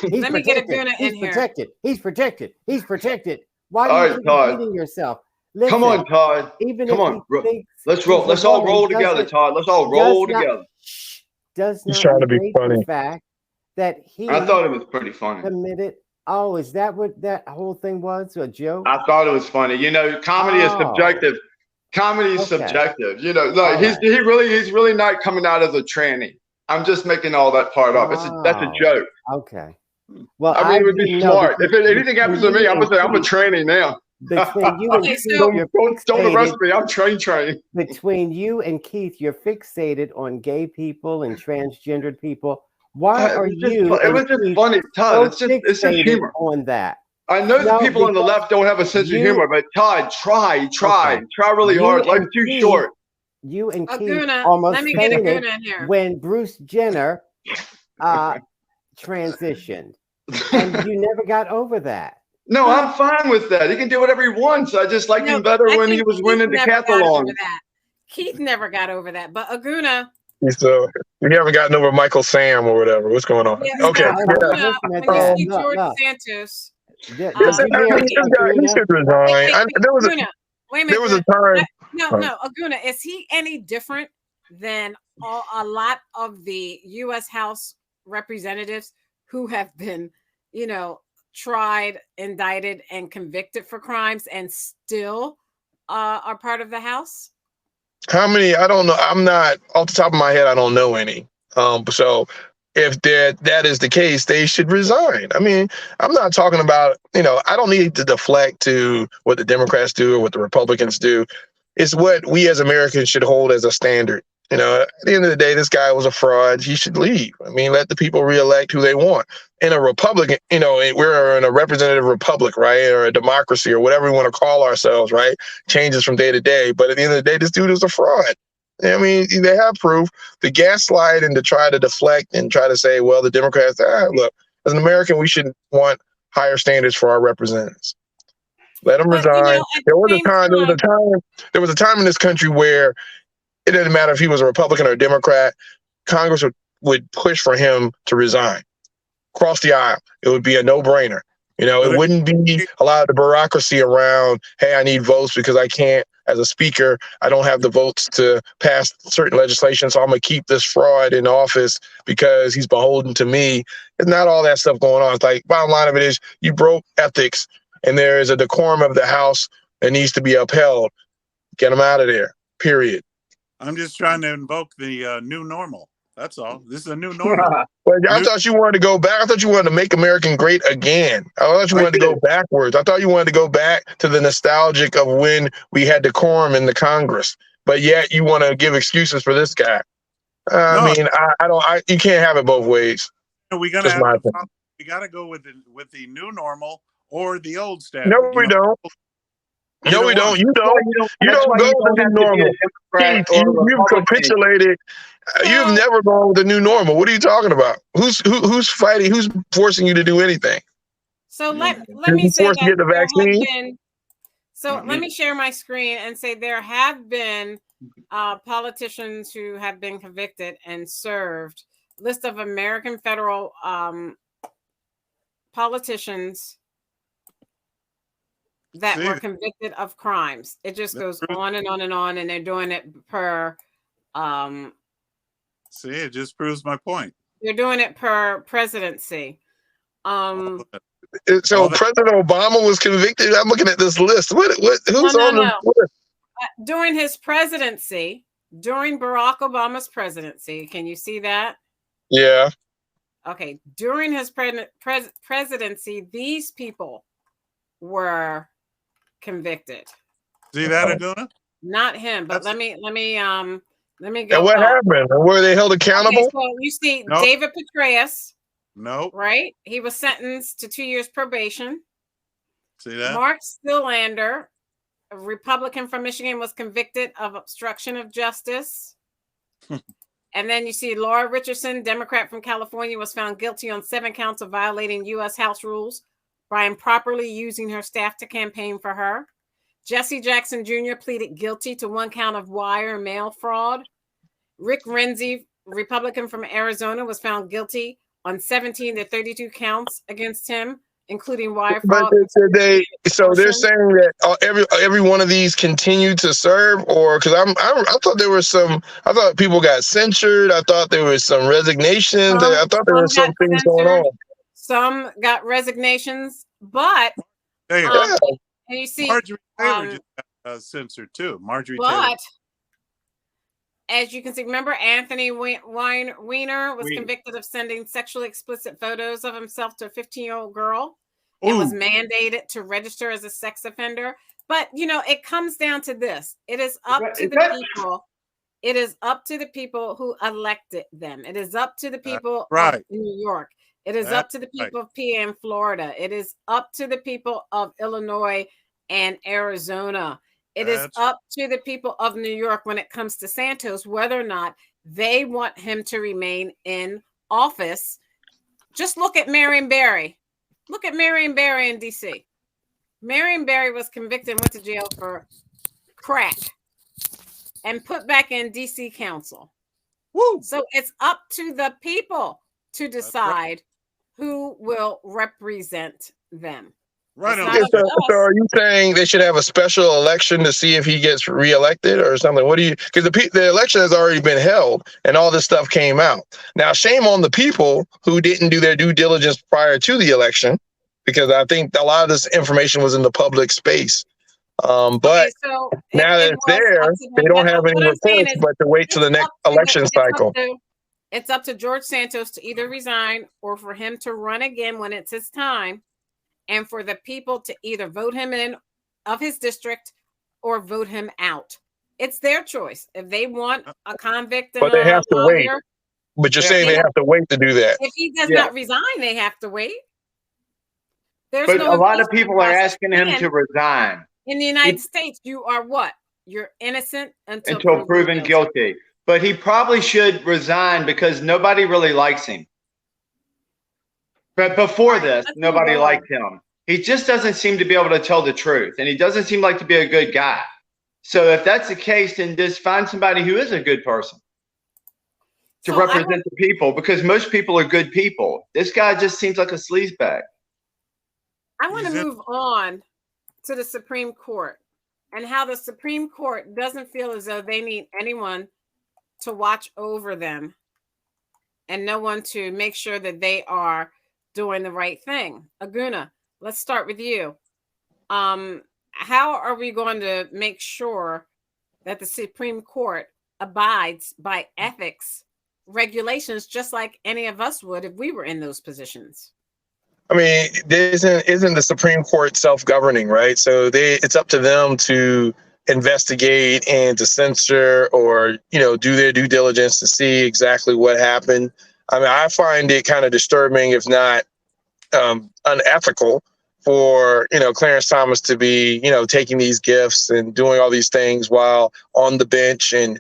Let me get Aguna in here.
He's protected. Why are you repeating yourself? Listen,
come on, Todd. Come on. Let's roll. Let's all roll together, Todd. Let's all roll together.
He's
trying to be funny.
The fact that
I thought it was pretty funny.
Committed. Oh, is that what that whole thing was? A joke?
I thought it was funny. Comedy is subjective. Comedy is subjective. He's really not coming out as a tranny. I'm just making all that part up. That's a joke.
Okay. Well,
I mean, it would be smart. If anything happens to me, I'm gonna say I'm a tranny now.
Between you and Keith,
don't arrest me. I'm train.
Between you and Keith, you're fixated on gay people and transgendered people. Why are you?
It was just funny, Todd. It's just humor
on that.
I know the people on the left don't have a sense of humor, but Todd, try really hard. Life's too short.
You and Keith almost fainted when Bruce Jenner transitioned, and you never got over that.
No, I'm fine with that. He can do whatever he wants. I just liked him better when he was winning the decathlon.
Keith never got over that, but Aguna.
So we haven't gotten over Michael Sam or whatever. What's going on?
Yeah,
okay.
When you see George Santos,
he should resign. There was a time.
No, Aguna, is he any different than a lot of the U.S. House representatives who have been, tried, indicted, and convicted for crimes and still are part of the House?
How many? I don't know. I'm not off the top of my head. I don't know any. So if that is the case, they should resign. I mean, I'm not talking about, I don't need to deflect to what the Democrats do or what the Republicans do. It's what we as Americans should hold as a standard. At the end of the day, this guy was a fraud. He should leave. I mean, let the people reelect who they want. In a Republican, we're in a representative republic, right? Or a democracy or whatever we want to call ourselves, right? Changes from day to day. But at the end of the day, this dude is a fraud. I mean, they have proof. The gaslight and to try to deflect and try to say, well, the Democrats, look, as an American, we should want higher standards for our representatives. Let them resign. There was a time in this country where it didn't matter if he was a Republican or a Democrat. Congress would push for him to resign. Cross the aisle. It would be a no-brainer. It wouldn't be a lot of the bureaucracy around, hey, I need votes because I can't, as a speaker, I don't have the votes to pass certain legislation, so I'm going to keep this fraud in office because he's beholden to me. There's not all that stuff going on. It's like, bottom line of it is, you broke ethics, and there is a decorum of the House that needs to be upheld. Get him out of there, period.
I'm just trying to invoke the new normal. That's all. This is a new normal.
Well, I thought you wanted to go back. I thought you wanted to make America great again. I thought you wanted to go backwards. I thought you wanted to go back to the nostalgic of when we had decorum in the Congress. But yet you want to give excuses for this guy. I mean, you can't have it both ways.
We got to go with the new normal or the old staff.
No, we don't. No, we don't. You don't. You don't go with the new normal. Keith, you've capitulated. You've never gone with the new normal. What are you talking about? Who's fighting? Who's forcing you to do anything?
So let me say that
to get the vaccine.
Let me share my screen and say there have been politicians who have been convicted and served. List of American federal politicians that were convicted of crimes. It just goes on and on and on, and they're doing it per.
See, it just proves my point.
They're doing it per presidency.
So President Obama was convicted. I'm looking at this list. Who's on the list?
During his presidency, during Barack Obama's presidency, can you see that?
Yeah.
Okay. During his presidency, these people were convicted.
See that, Aguna?
Not him, but let me go.
And what happened? Were they held accountable?
Okay, so you see David Petraeus.
No.
Right? He was sentenced to 2 years probation.
See that?
Mark Stillander, a Republican from Michigan, was convicted of obstruction of justice. And then you see Laura Richardson, Democrat from California, was found guilty on 7 counts of violating U.S. House rules by improperly using her staff to campaign for her. Jesse Jackson Jr. pleaded guilty to 1 count of wire and mail fraud. Rick Renzi, Republican from Arizona, was found guilty on 17 to 32 counts against him, including wire fraud.
But they're saying that every one of these continued to serve, or because I thought there was some. I thought people got censured. I thought there was some resignations. I thought there were some things going on.
Some got resignations, but and you see,
Marjorie Taylor just got censored too. Marjorie Taylor.
But as you can see, remember Anthony Weiner was convicted of sending sexually explicit photos of himself to a 15-year-old girl and was mandated to register as a sex offender. But, it comes down to this. It is up to the people. It is up to the people who elected them. It is up to the people of New York. It is up to the people of PA and Florida. It is up to the people of Illinois and Arizona. It is up to the people of New York when it comes to Santos, whether or not they want him to remain in office. Just look at Marion Barry. Look at Marion Barry in D.C. Marion Barry was convicted and went to jail for crack and put back in D.C. council.
Woo.
So it's up to the people to decide who will represent them.
Right. So are you saying they should have a special election to see if he gets reelected or something? What do you? Because the election has already been held and all this stuff came out. Now, shame on the people who didn't do their due diligence prior to the election, because I think a lot of this information was in the public space. But now that it's there, they don't have any reports but to wait till the next election cycle.
It's up to George Santos to either resign or for him to run again when it's his time, and for the people to either vote him in of his district or vote him out. It's their choice. If they want a convict,
but they have to wait. But you're saying they have to wait to do that.
If he does not resign, they have to wait.
But a lot of people are asking him to resign.
In the United States, you are what? You're innocent
until proven guilty. But he probably should resign because nobody really likes him. But before this, nobody liked him. He just doesn't seem to be able to tell the truth, and he doesn't seem like to be a good guy. So if that's the case, then just find somebody who is a good person to represent the people, because most people are good people. This guy just seems like a sleazebag.
I want to move on to the Supreme Court and how the Supreme Court doesn't feel as though they need anyone to watch over them and no one to make sure that they are doing the right thing. Aguna, let's start with you. How are we going to make sure that the Supreme Court abides by ethics regulations just like any of us would if we were in those positions?
I mean, isn't the Supreme Court self-governing, right? So it's up to them to investigate and to censor or, do their due diligence to see exactly what happened. I mean, I find it kind of disturbing, if not unethical, for, Clarence Thomas to be, taking these gifts and doing all these things while on the bench and,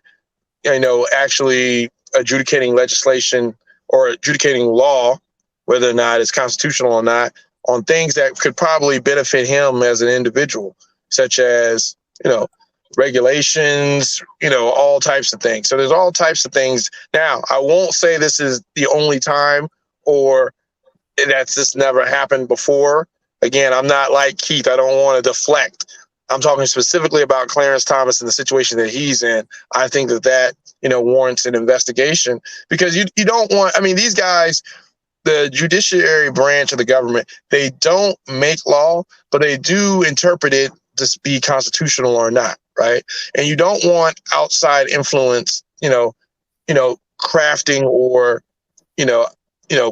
actually adjudicating legislation or adjudicating law, whether or not it's constitutional or not, on things that could probably benefit him as an individual, such as, regulations, all types of things. So there's all types of things. Now, I won't say this is the only time or that's just never happened before. Again, I'm not like Keith. I don't want to deflect. I'm talking specifically about Clarence Thomas and the situation that he's in. I think that warrants an investigation, because you don't want, these guys, the judiciary branch of the government, they don't make law, but they do interpret it to be constitutional or not, right? And you don't want outside influence, crafting or,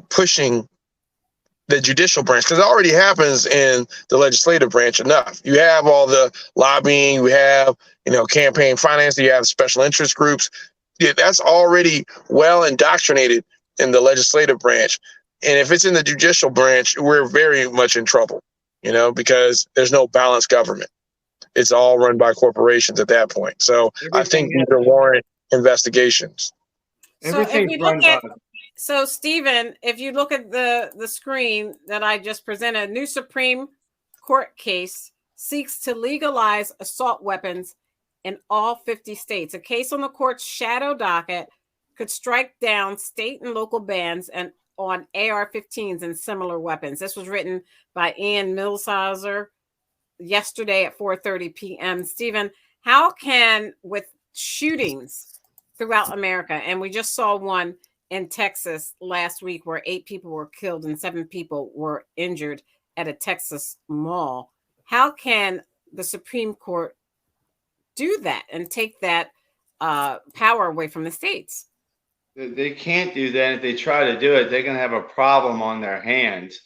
pushing the judicial branch, because it already happens in the legislative branch enough. You have all the lobbying, you have, campaign finance, you have special interest groups. Yeah, that's already well indoctrinated in the legislative branch. And if it's in the judicial branch, we're very much in trouble, because there's no balanced government. It's all run by corporations at that point. So I think these are warrant investigations.
So Stephen, if you look at the screen that I just presented, a new Supreme Court case seeks to legalize assault weapons in all 50 states. A case on the court's shadow docket could strike down state and local bans and on AR-15s and similar weapons. This was written by Ian Millshauser yesterday at 4:30 p.m. Stephen, how can, with shootings throughout America, and we just saw one in Texas last week where 8 people were killed and 7 people were injured at a Texas mall, how can the Supreme Court do that and take that power away from the states?
They can't do that. If they try to do it, they're going to have a problem on their hands.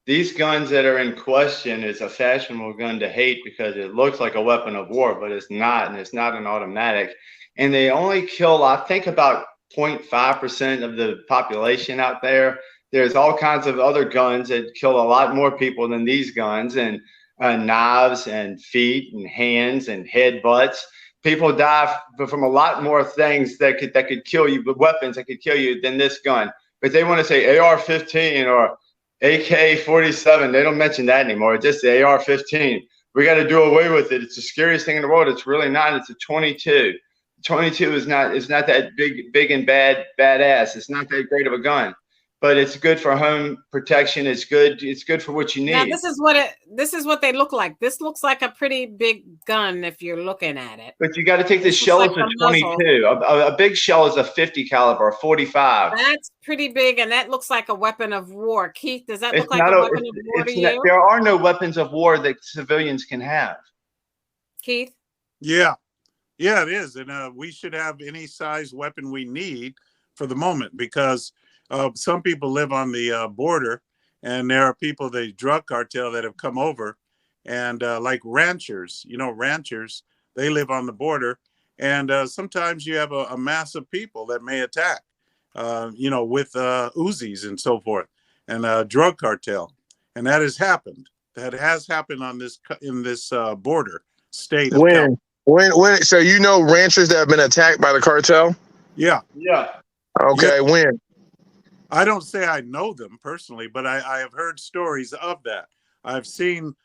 These guns that are in question is a fashionable gun to hate because it looks like a weapon of war, but it's not, and it's not an automatic. And they only kill, I think, about 0.5% of the population out there. There's all kinds of other guns that kill a lot more people than these guns, and knives and feet and hands and headbutts. People die from a lot more things that could kill you, but weapons that could kill you than this gun. But they want to say AR-15 or AK-47. They don't mention that anymore. It's just the AR-15. We got to do away with it. It's the scariest thing in the world. It's really not. It's a 22. 22 is not that big and badass. It's not that great of a gun, but it's good for home protection. It's good for what you need.
Now this is what they look like. This looks like a pretty big gun if you're looking at it.
But you got to take the shell as a 22. A big shell is a 50 caliber, a 45.
That's pretty big, and that looks like a weapon of war. Keith, does that look like a weapon of war to you?
There are no weapons of war that civilians can have.
Keith?
Yeah, it is, and we should have any size weapon we need for the moment, because some people live on the border, and there are people, the drug cartel, that have come over, and like ranchers, they live on the border, and sometimes you have a mass of people that may attack, with Uzis and so forth, and drug cartel, and that has happened. That has happened in this border state.
When? So ranchers that have been attacked by the cartel?
Yeah.
Okay, yeah. When?
I don't say I know them personally, but I have heard stories of that. I have seen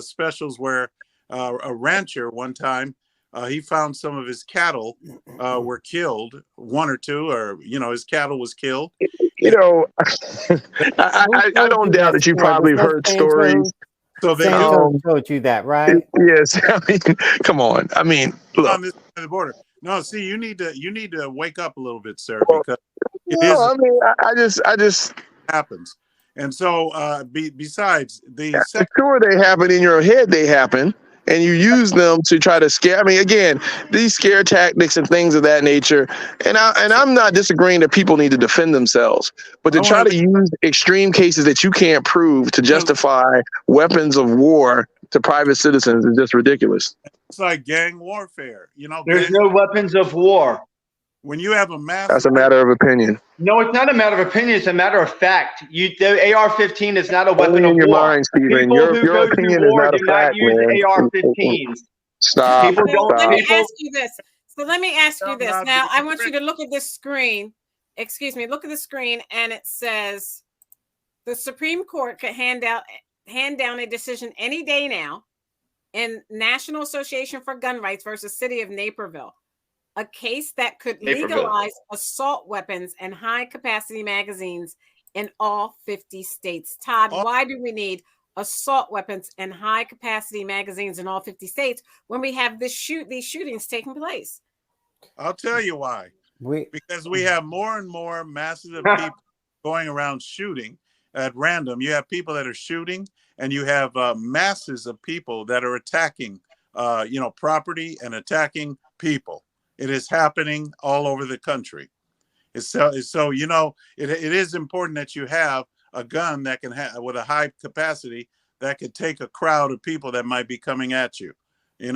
specials where a rancher one time, he found some of his cattle were killed, 1 or 2, or his cattle was killed.
I don't doubt that you probably have heard stories.
So they told you that, right?
Yes. Come on. Look.
On this side of the border. No, see, you need to wake up a little bit, sir, because
I just
happens. And so, besides
sure, they happen in your head. They happen, and you use them to try to scare. Again, these scare tactics and things of that nature. And I'm not disagreeing that people need to defend themselves, but to try to use extreme cases that you can't prove to justify weapons of war to private citizens is just ridiculous.
It's like gang warfare,
There's no weapons of war.
when you have a mass,
That's a matter of opinion.
No, it's not a matter of opinion. It's a matter of fact. The AR-15 is not a weapon
Only
of
in your
war.
mind, Stephen.
People who
Your
go to
opinion is
war
not a
do not
fact,
use
man.
AR-15s.
Stop.
People
So
don't.
let me
People.
ask you this. So let me ask you this.
Not
Now, I
being
want you to look at this screen. Excuse me. Look at the screen, and it says the Supreme Court could hand down a decision any day now in National Association for Gun Rights versus City of Naperville, a case that could legalize assault weapons and high-capacity magazines in all 50 states. Todd, why do we need assault weapons and high-capacity magazines in all 50 states when we have these shootings taking place?
I'll tell you why. Because we have more and more masses of people going around shooting at random. You have people that are shooting, and you have masses of people that are attacking, property and attacking people. It is happening all over the country. It is important that you have a gun that can have with a high capacity that could take a crowd of people that might be coming at you.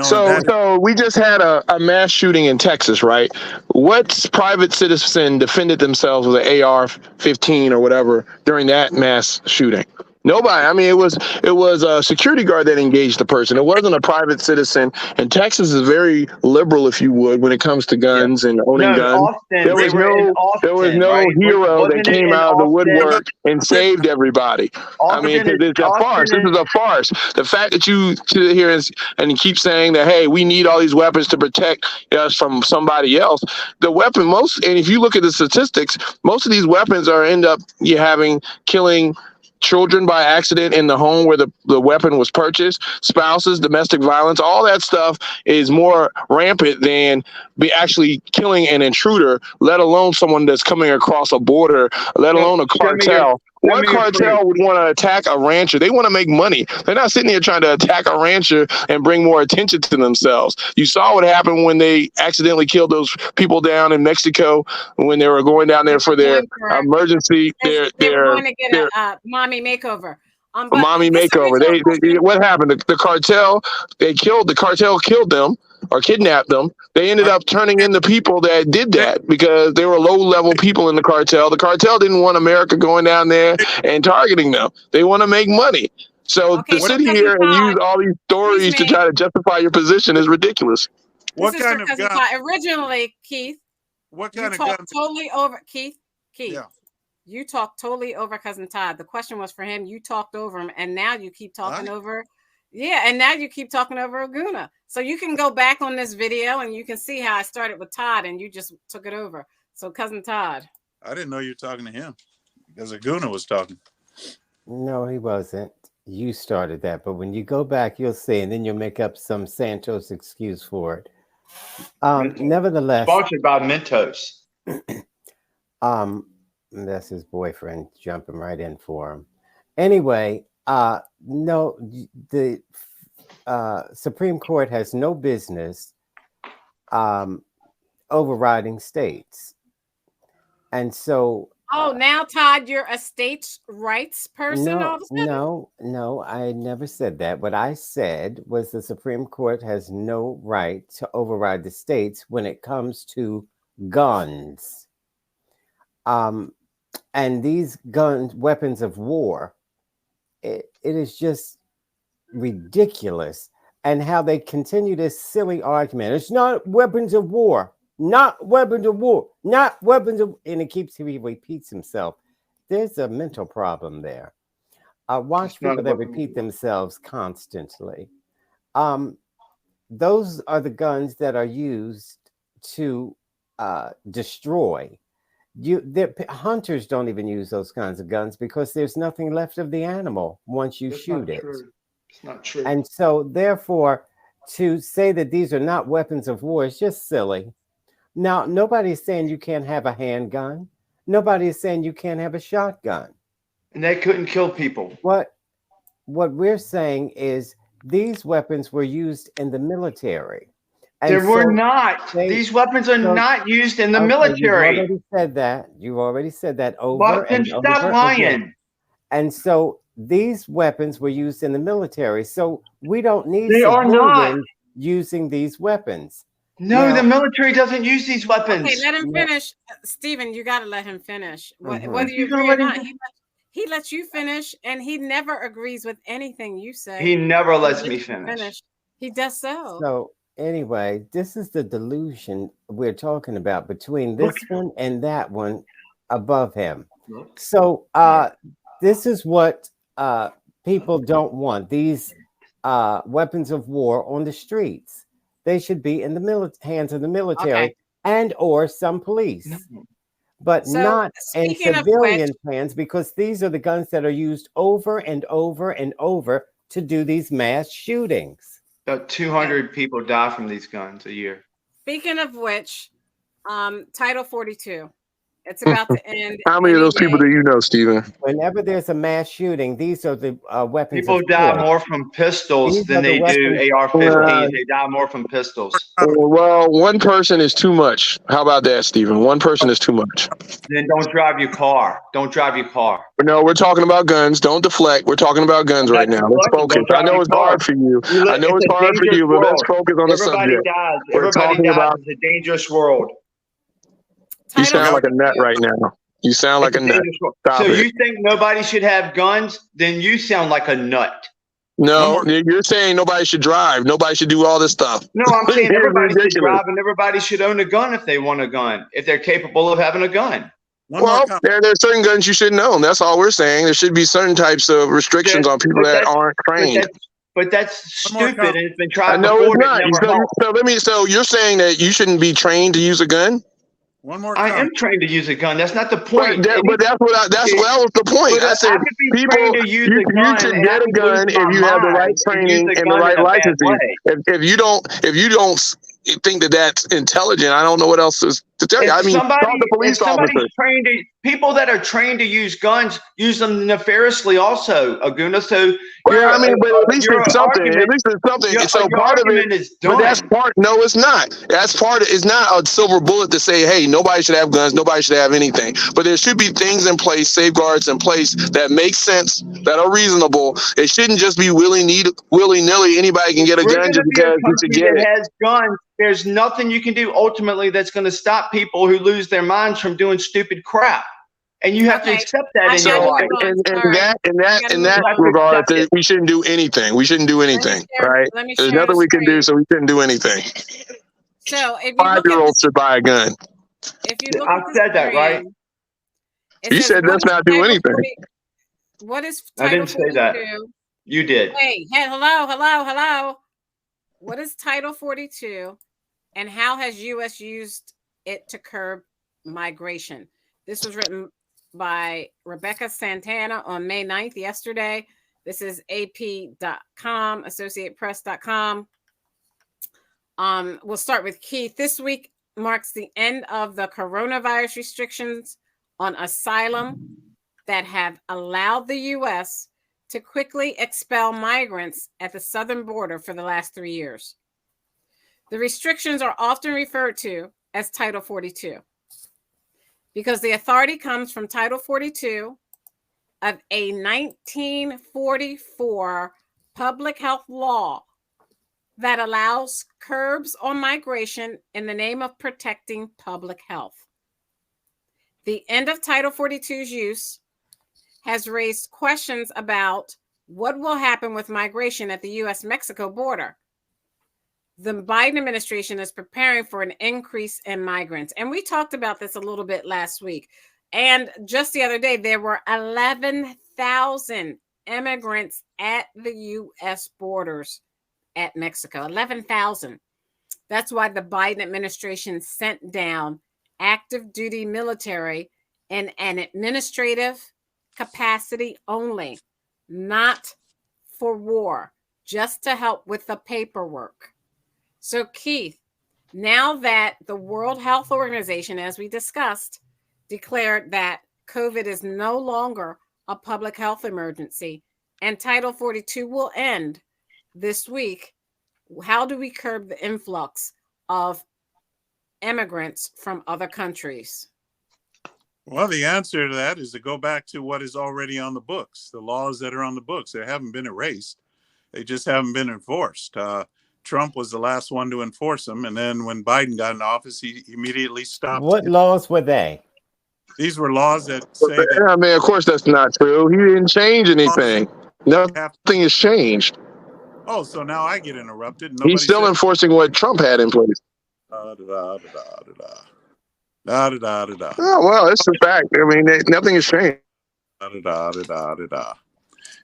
So we just had a mass shooting in Texas, right? What private citizen defended themselves with an AR-15 or whatever during that mass shooting? Nobody. I mean, it was a security guard that engaged the person. It wasn't a private citizen. And Texas is very liberal, if you would, when it comes to guns and owning guns.
Austin,
There was no
right?
hero that came out of the woodwork and
Austin?
saved everybody.
Austin,
I mean, it's a farce. This is a farce. The fact that you sit here and keep saying that, hey, we need all these weapons to protect us from somebody else. The weapon and if you look at the statistics, most of these weapons end up killing children by accident in the home where the weapon was purchased, spouses, domestic violence, all that stuff is more rampant than be actually killing an intruder, let alone someone that's coming across a border, let alone a cartel. What cartel would want to attack a rancher? They want to make money. They're not sitting here trying to attack a rancher and bring more attention to themselves. You saw what happened when they accidentally killed those people down in Mexico when they were going down there for their emergency.
They were going to get a mommy makeover.
Mommy makeover. What happened? The cartel killed them or kidnapped them. They ended up turning in the people that did that because they were low-level people in the cartel. The cartel didn't want America going down there and targeting them. They want to make money. So to sit here and use all these stories to try to justify your position is ridiculous.
What kind of gun?
Originally, Keith.
What kind of gun?
Totally over, Keith.
Yeah.
You talked totally over Cousin Todd. The question was for him. You talked over him, and now you keep talking over. Yeah, and now you keep talking over Aguna. So you can go back on this video, and you can see how I started with Todd, and you just took it over. So, Cousin Todd.
I didn't know you were talking to him because Aguna was talking.
No, he wasn't. You started that, but when you go back, you'll see, and then you'll make up some Santos excuse for it. Nevertheless,
sponsored by Mentos.
That's his boyfriend jumping right in for him. Anyway, no, the Supreme Court has no business overriding states. And so...
now, Todd, you're a states' rights person?
No, I never said that. What I said was the Supreme Court has no right to override the states when it comes to guns. And these weapons of war, it is just ridiculous. And how they continue this silly argument. It's not weapons of war, not weapons of war, not weapons of... And he repeats himself. There's a mental problem there. Watch people that repeat themselves constantly. Those are the guns that are used to destroy. Hunters don't even use those kinds of guns because there's nothing left of the animal once you shoot it.
It's not true.
And so, therefore, to say that these are not weapons of war is just silly. Now, nobody is saying you can't have a handgun. Nobody is saying you can't have a shotgun.
And they couldn't kill people.
What we're saying is these weapons were used in the military. And
they were not. These weapons are not used in the military.
You've already said that over
but
and
stop
over
lying.
Again. And so these weapons were used in the military. So we don't need civilians using these weapons.
No,
Now,
the military doesn't use these weapons.
Okay, let him
Yeah.
finish. Stephen, you got to let him finish.
Mhm.
Whether you
You gonna
agree or
let him
not, he lets you finish, and he never agrees with anything you say.
He never
He
lets
lets
me
you
finish.
He does so.
So anyway, this is the delusion we're talking about between
Look.
this one and that one above him.
Look.
So this is what people don't want. These weapons of war on the streets. They should be in the hands of the military
Okay.
and or some police, but
So,
not in
speaking of
civilian hands, because these are the guns that are used over and over and over to do these mass shootings.
About 200 people die from these guns a year.
Speaking of which, Title 42. It's about to end.
How many of those people do you know, Stephen?
Whenever there's a mass shooting, these are the weapons.
People die more from pistols than they do AR-15s. They die more from pistols.
Well, one person is too much. How about that, Stephen? One person is too much.
Then don't drive your car. Don't drive your car.
No, we're talking about guns. Don't deflect. We're talking about guns right now. Let's focus. I know it's hard for you. I know it's hard for you, but let's focus on the subject.
Dies.
We're
Everybody
talking
dies.
about.
It's a dangerous world.
You sound like a nut right now. You sound like a nut. Stop
So
it.
you think nobody should have guns? Then you sound like a nut.
No, you're saying nobody should drive. Nobody should do all this stuff.
No, I'm saying
You're
everybody should
ridiculous.
drive and everybody should own a gun if they want a gun, if they're capable of having a gun.
Well, there are certain guns you shouldn't own. That's all we're saying. There should be certain types of restrictions on people that aren't trained.
But that's stupid, and it's been tried
No,
before.
it's not. So you're saying that you shouldn't be trained to use a gun?
I am trained to use a gun. That's not the point.
But that was the point. I said people, you should get a gun if you have the right training and the right licensing. If you don't think that that's intelligent, I don't know what else to tell you. I mean, talk to police officers.
People that are trained to use guns use them nefariously also, Aguna. So
well, I mean, but at least it's something. At least it's something. So part of it is done. But that's part. No, it's not. That's part of. It's not a silver bullet to say, hey, nobody should have guns. Nobody should have anything. But there should be things in place, safeguards in place that make sense, that are reasonable. It shouldn't just be willy nilly. Anybody can get a gun just because you should get it.
Has guns. There's nothing you can do ultimately that's going to stop people who lose their minds from doing stupid crap. And you have to accept that in your life.
In that regard, we shouldn't do anything. We shouldn't do anything, right? There's nothing we can do, so we shouldn't do anything.
So if you
5-year-olds should buy a gun.
If you look
I said that, right?
You said let's not do anything.
What is
I didn't say that. You did.
Hey, hello. What is Title 42, and how has U.S. used it to curb migration? This was written by Rebecca Santana on May 9th, yesterday. This is AP.com, AssociatedPress.com. We'll start with Keith. This week marks the end of the coronavirus restrictions on asylum that have allowed the U.S. to quickly expel migrants at the southern border for the last 3 years. The restrictions are often referred to as Title 42 because the authority comes from Title 42 of a 1944 public health law that allows curbs on migration in the name of protecting public health. The end of Title 42's use has raised questions about what will happen with migration at the U.S.-Mexico border. The Biden administration is preparing for an increase in migrants. And we talked about this a little bit last week. And just the other day, there were 11,000 immigrants at the U.S. borders at Mexico. 11,000. That's why the Biden administration sent down active duty military in an administrative capacity only, not for war, just to help with the paperwork. So, Keith, now that the World Health Organization, as we discussed, declared that COVID is no longer a public health emergency and Title 42 will end this week, how do we curb the influx of immigrants from other countries?
Well, the answer to that is to go back to what is already on the books. The laws that are on the books, they haven't been erased. They just haven't been enforced. Trump was the last one to enforce them. And then when Biden got in office, he immediately stopped.
What laws were they?
These were laws that say that.
I mean, of course, that's not true. He didn't change anything. Nothing has changed.
Oh, so now I get interrupted.
He's still enforcing what Trump had in place.
Da, da, da, da, da, da, da, da, da, da.
Oh, well, it's a fact. I mean, nothing has changed.
Da, da, da, da, da, da.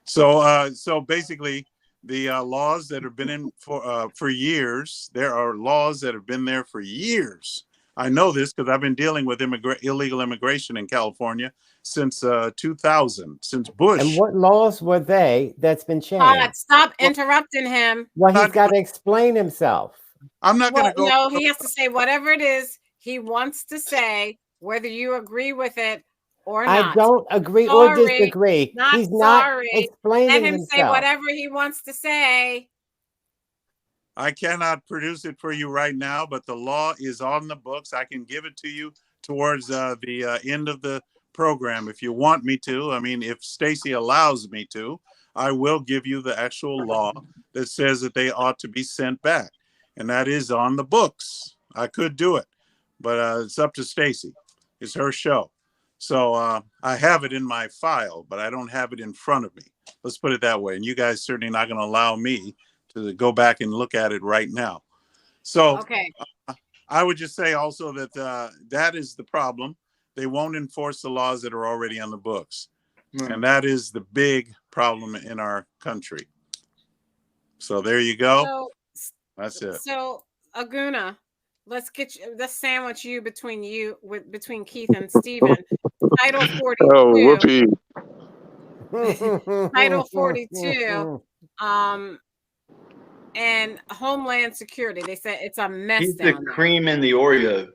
So basically, the laws that have been in for years, there are laws that have been there for years. I know this because I've been dealing with illegal immigration in California since 2000, since Bush.
And what laws were they that's been changed?
Todd, stop interrupting him.
Well, he's got to explain himself.
I'm not going to go.
No, he has to say whatever it is he wants to say, whether you agree with it or not.
I don't agree or disagree. He's not explaining
Let him
himself.
say whatever he wants to say.
I cannot produce it for you right now, but the law is on the books. I can give it to you towards the end of the program if you want me to. I mean, if Stacy allows me to, I will give you the actual law that says that they ought to be sent back. And that is on the books. I could do it, but it's up to Stacy. It's her show. So I have it in my file, but I don't have it in front of me. Let's put it that way. And you guys certainly not going to allow me to go back and look at it right now. So
okay.
I would just say also that that is the problem. They won't enforce the laws that are already on the books. And that is the big problem in our country. So there you go. That's it.
So Aguna, let's sandwich you between Keith and Stephen. Title 42.
Oh, whoopee.
Title 42. And Homeland Security. They said it's a mess.
He's the cream in the Oreo.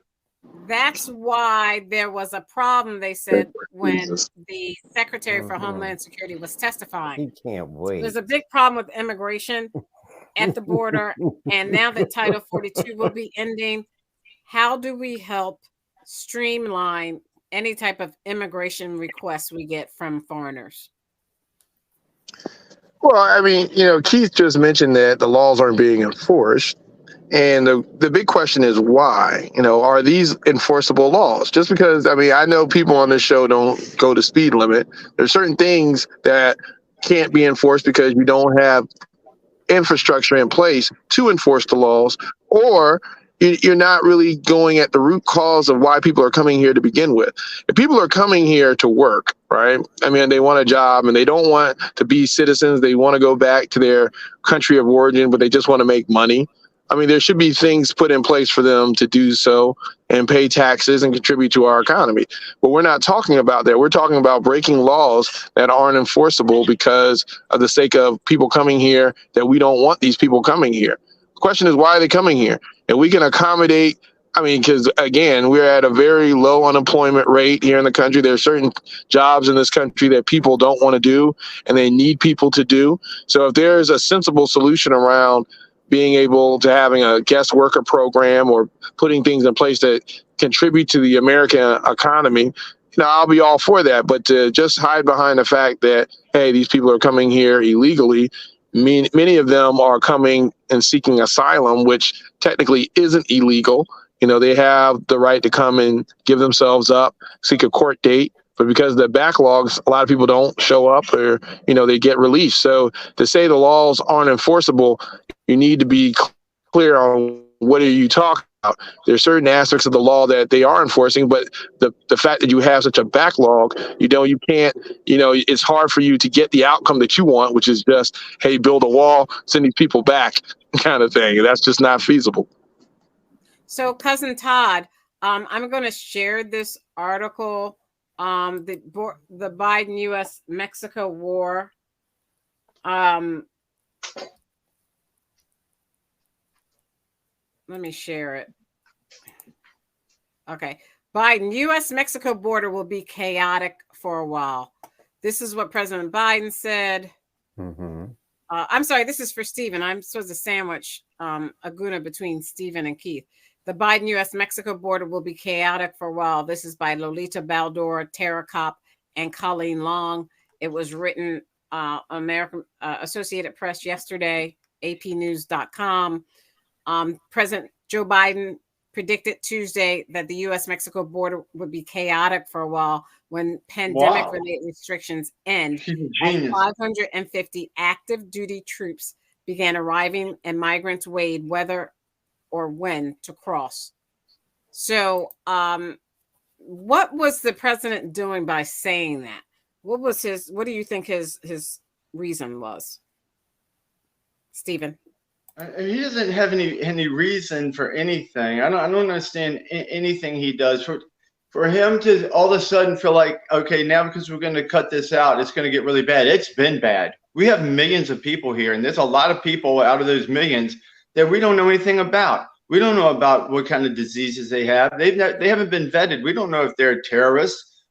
That's why there was a problem, they said, when the Secretary for Homeland Security was testifying.
He can't wait.
There's a big problem with immigration at the border. And now that Title 42 will be ending, how do we help streamline any type of immigration requests we get from foreigners?
Well, I mean, Keith just mentioned that the laws aren't being enforced. And the big question is why? Are these enforceable laws? Just because, I know people on this show don't go to speed limit. There's certain things that can't be enforced because you don't have infrastructure in place to enforce the laws, or you're not really going at the root cause of why people are coming here to begin with. If people are coming here to work, right? They want a job and they don't want to be citizens. They want to go back to their country of origin, but they just want to make money. There should be things put in place for them to do so and pay taxes and contribute to our economy. But we're not talking about that. We're talking about breaking laws that aren't enforceable because of the sake of people coming here that we don't want these people coming here. The question is, why are they coming here? And we can accommodate, because again, we're at a very low unemployment rate here in the country. There are certain jobs in this country that people don't want to do and they need people to do. So if there's a sensible solution around being able to having a guest worker program or putting things in place that contribute to the American economy, I'll be all for that. But to just hide behind the fact that, hey, these people are coming here illegally, many of them are coming and seeking asylum, which technically isn't illegal. They have the right to come and give themselves up, seek a court date. But because of the backlogs, a lot of people don't show up or, they get released. So to say the laws aren't enforceable, you need to be clear on what are you talking about. There's certain aspects of the law that they are enforcing, but the fact that you have such a backlog, you can't, it's hard for you to get the outcome that you want, which is just, hey, build a wall, send these people back kind of thing. That's just not feasible.
So, Cousin Todd, I'm going to share this article, the Biden U.S.-Mexico war. Let me share it. Okay. Biden, U.S.-Mexico border will be chaotic for a while. This is what President Biden said. I'm sorry, this is for Stephen. I'm supposed to sandwich Aguna between Stephen and Keith. The Biden U.S.-Mexico border will be chaotic for a while. This is by Lolita Baldor, Tara Kopp, and Colleen Long. It was written American Associated Press yesterday. APnews.com. President Joe Biden predicted Tuesday that the U.S.-Mexico border would be chaotic for a while when pandemic-related restrictions end.
She's a genius.
550 active duty troops began arriving and migrants weighed whether or when to cross. So what was the president doing by saying that? What do you think his reason was? Stephen?
He doesn't have any reason for anything. I don't understand anything he does. For him to all of a sudden feel like, okay, now because we're going to cut this out, it's going to get really bad. It's been bad. We have millions of people here, and there's a lot of people out of those millions that we don't know anything about. We don't know about what kind of diseases they have. They haven't been vetted. We don't know if they're terrorists.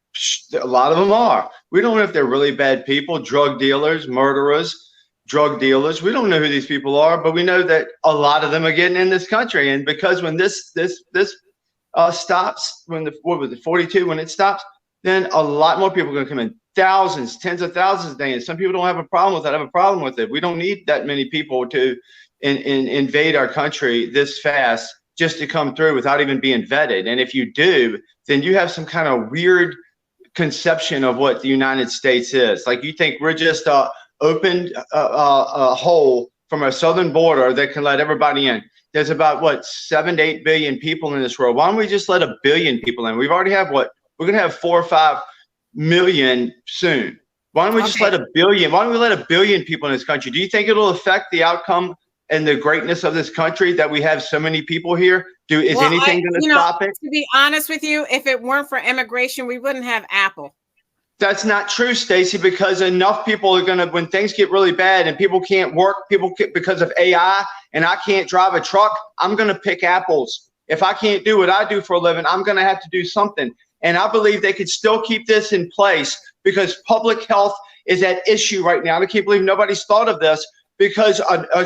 A lot of them are. We don't know if they're really bad people, drug dealers, murderers, drug dealers. We don't know who these people are, but we know that a lot of them are getting in this country. And because when this stops, when what was it, 42, when it stops, then a lot more people are going to come in. Thousands, tens of thousands a day. And some people don't have a problem with that. I have a problem with it. We don't need that many people to invade our country this fast just to come through without even being vetted. And if you do, then you have some kind of weird conception of what the United States is. Like you think we're just opened a hole from a southern border that can let everybody in. There's about 7 to 8 billion people in this world. Why don't we just let 1 billion people in? We've already have we're going to have 4 or 5 million soon. Why don't we just let 1 billion? Why don't we let 1 billion people in this country? Do you think it'll affect the outcome and the greatness of this country that we have so many people here? Is anything going to stop it?
To be honest with you, if it weren't for immigration, we wouldn't have Apple.
That's not true, Stacey, because enough people are going to, when things get really bad and people can't work, because of AI, and I can't drive a truck, I'm going to pick apples. If I can't do what I do for a living, I'm going to have to do something. And I believe they could still keep this in place because public health is at issue right now. I can't believe nobody's thought of this, because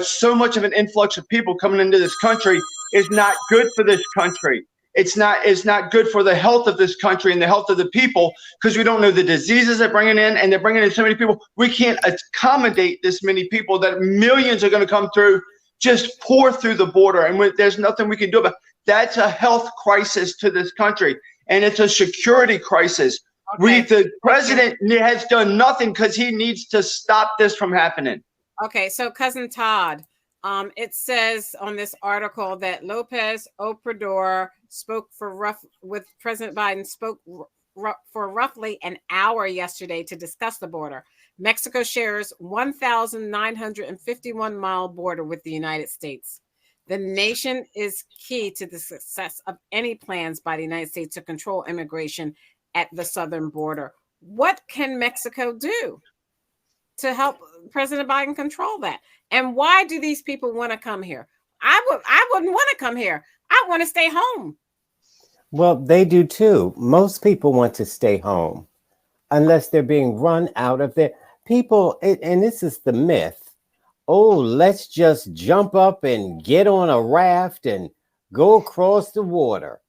so much of an influx of people coming into this country is not good for this country. It's not good for the health of this country and the health of the people, because we don't know the diseases they're bringing in, and they're bringing in so many people. We can't accommodate this many people, that millions are going to come through, just pour through the border, and there's nothing we can do about it. That's a health crisis to this country, and it's a security crisis. Okay. The president has done nothing because he needs to stop this from happening.
Okay, so Cousin Todd, it says on this article that Lopez Obrador with President Biden spoke for roughly an hour yesterday to discuss the border. Mexico shares 1,951-mile border with the United States. The nation is key to the success of any plans by the United States to control immigration at the southern border. What can Mexico do to help President Biden control that? And why do these people want to come here? I wouldn't want to come here. I want to stay home.
Well, they do too. Most people want to stay home unless they're being run out of their people. And this is the myth. Oh, let's just jump up and get on a raft and go across the water.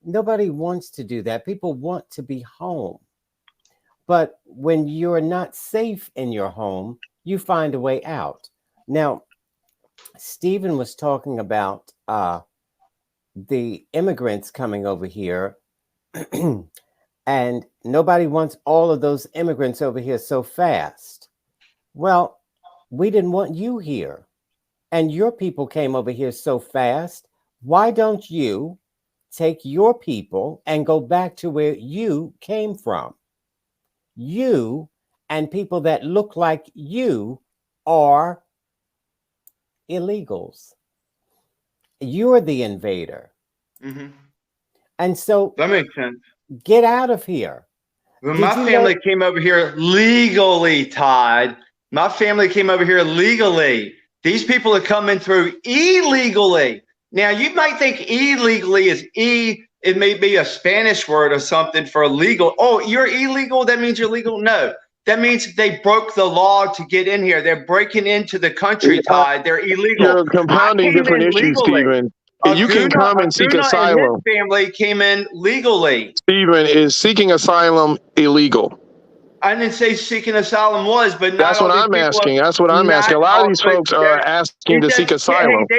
Nobody wants to do that. People want to be home. But when you're not safe in your home, you find a way out. Now, Stephen was talking about the immigrants coming over here, and nobody wants all of those immigrants over here so fast. Well, we didn't want you here, and your people came over here so fast. Why don't you take your people and go back to where you came from? You and people that look like you are illegals. You're the invader. Mm-hmm. And so
that makes sense.
Get out of here.
Well, my family came over here legally, Todd. My family came over here legally. These people are coming through illegally. Now, you might think illegally is it may be a Spanish word or something for illegal. Oh, you're illegal? That means you're legal? No. That means they broke the law to get in here. They're breaking into the country, Todd. They're illegal.
You're compounding different issues, Stephen. You can come and seek asylum.
His family came in legally.
Stephen, is seeking asylum illegal?
I didn't say seeking asylum was, but not
That's
all
what
these
I'm
people.
asking. That's what I'm asking. A lot of these
But
folks are asking to seek asylum.
Hey,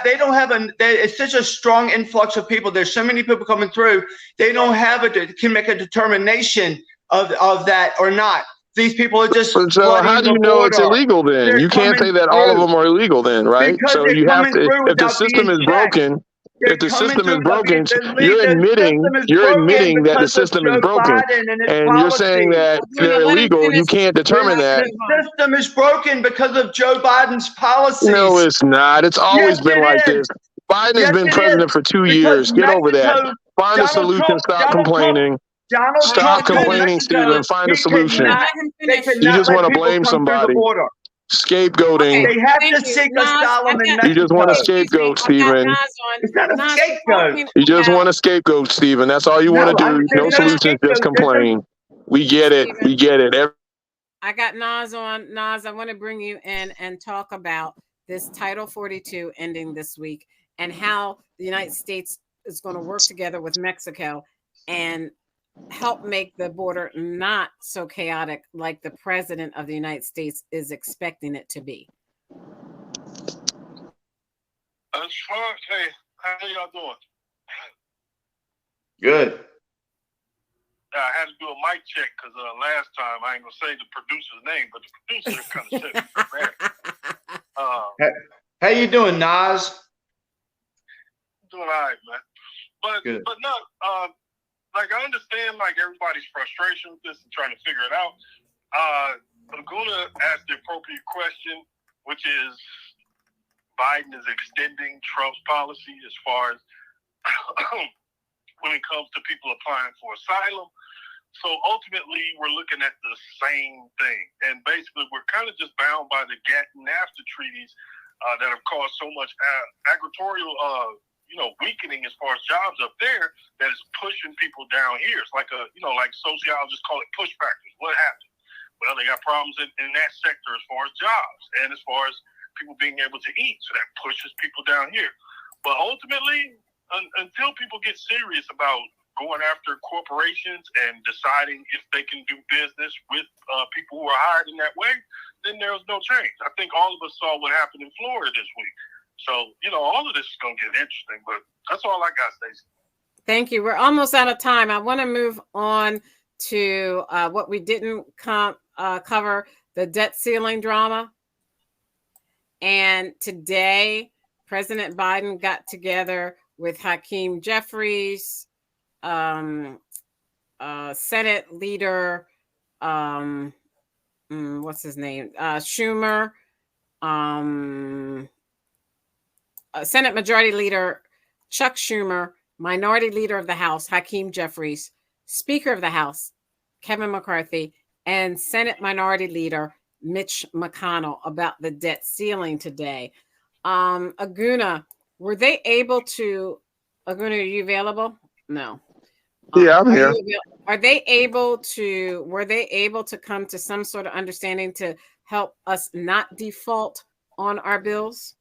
they don't have it's such a strong influx of people. There's so many people coming through. They don't have can make a determination of that or not. These people are just
So
flooding
how do
the
you know it's
border.
illegal then?
They're
You can't say
coming
that all of
through
them are illegal then, right?
because
So
they're
you have
coming
to,
through
if the
without being
system is
checked.
broken,
They're
if the
coming
system is
through without being.
broken, you're
The
admitting
system is broken
that the
because of
system is
Joe
broken,
Biden and his
and you're saying
policies.
that
We're
they're
gonna let him
illegal. You
finish.
can't determine that.
The system is broken because of Joe Biden's policies.
No, it's not. It's always been like this. Biden has been president for 2 years. Get over that. Find a solution. Stop complaining. Stop complaining, Stephen. Find a solution.
They
You
cannot
just
let
want to
people
blame
come through the
somebody.
border.
Scapegoating.
They have to seek asylum in Mexico.
You just want a scapegoat, Stephen.
It's not a scapegoat.
You just want a scapegoat, Stephen. That's all you want to do. No solutions, just complain. We get it. We get it.
I got Nas on. Nas, I want to bring you in and talk about this Title 42 ending this week and how the United States is going to work together with Mexico and help make the border not so chaotic like the president of the United States is expecting it to be.
Hey, how y'all doing?
Good.
I had to do a mic check because last time I ain't gonna say the producer's name, but the producer kind of said it.
How you doing, Nas?
Doing all right, man. But no, like I understand like everybody's frustration with this and trying to figure it out. I'm gonna ask the appropriate question, which is Biden is extending Trump's policy as far as when it comes to people applying for asylum. So ultimately, we're looking at the same thing. And basically, we're kind of just bound by the GATT and NAFTA treaties that have caused so much agricultural, weakening as far as jobs up there that is pushing people down here. It's like like sociologists call it push factors. What happened? Well, they got problems in that sector as far as jobs and as far as people being able to eat. So that pushes people down here. But ultimately, until people get serious about going after corporations and deciding if they can do business with people who are hired in that way, then there's no change. I think all of us saw what happened in Florida this week. So, all of this is going to get interesting, but that's all I got, Stacey.
Thank you. We're almost out of time. I want to move on to what we didn't cover, the debt ceiling drama. And today, President Biden got together with Hakeem Jeffries, Senate leader, what's his name? Schumer, Senate Majority Leader Chuck Schumer, Minority Leader of the House Hakeem Jeffries, Speaker of the House Kevin McCarthy, and Senate Minority Leader Mitch McConnell about the debt ceiling today. Aguna, were they able to? Aguna, are you available? No.
Yeah, I'm here.
Were they able to come to some sort of understanding to help us not default on our bills?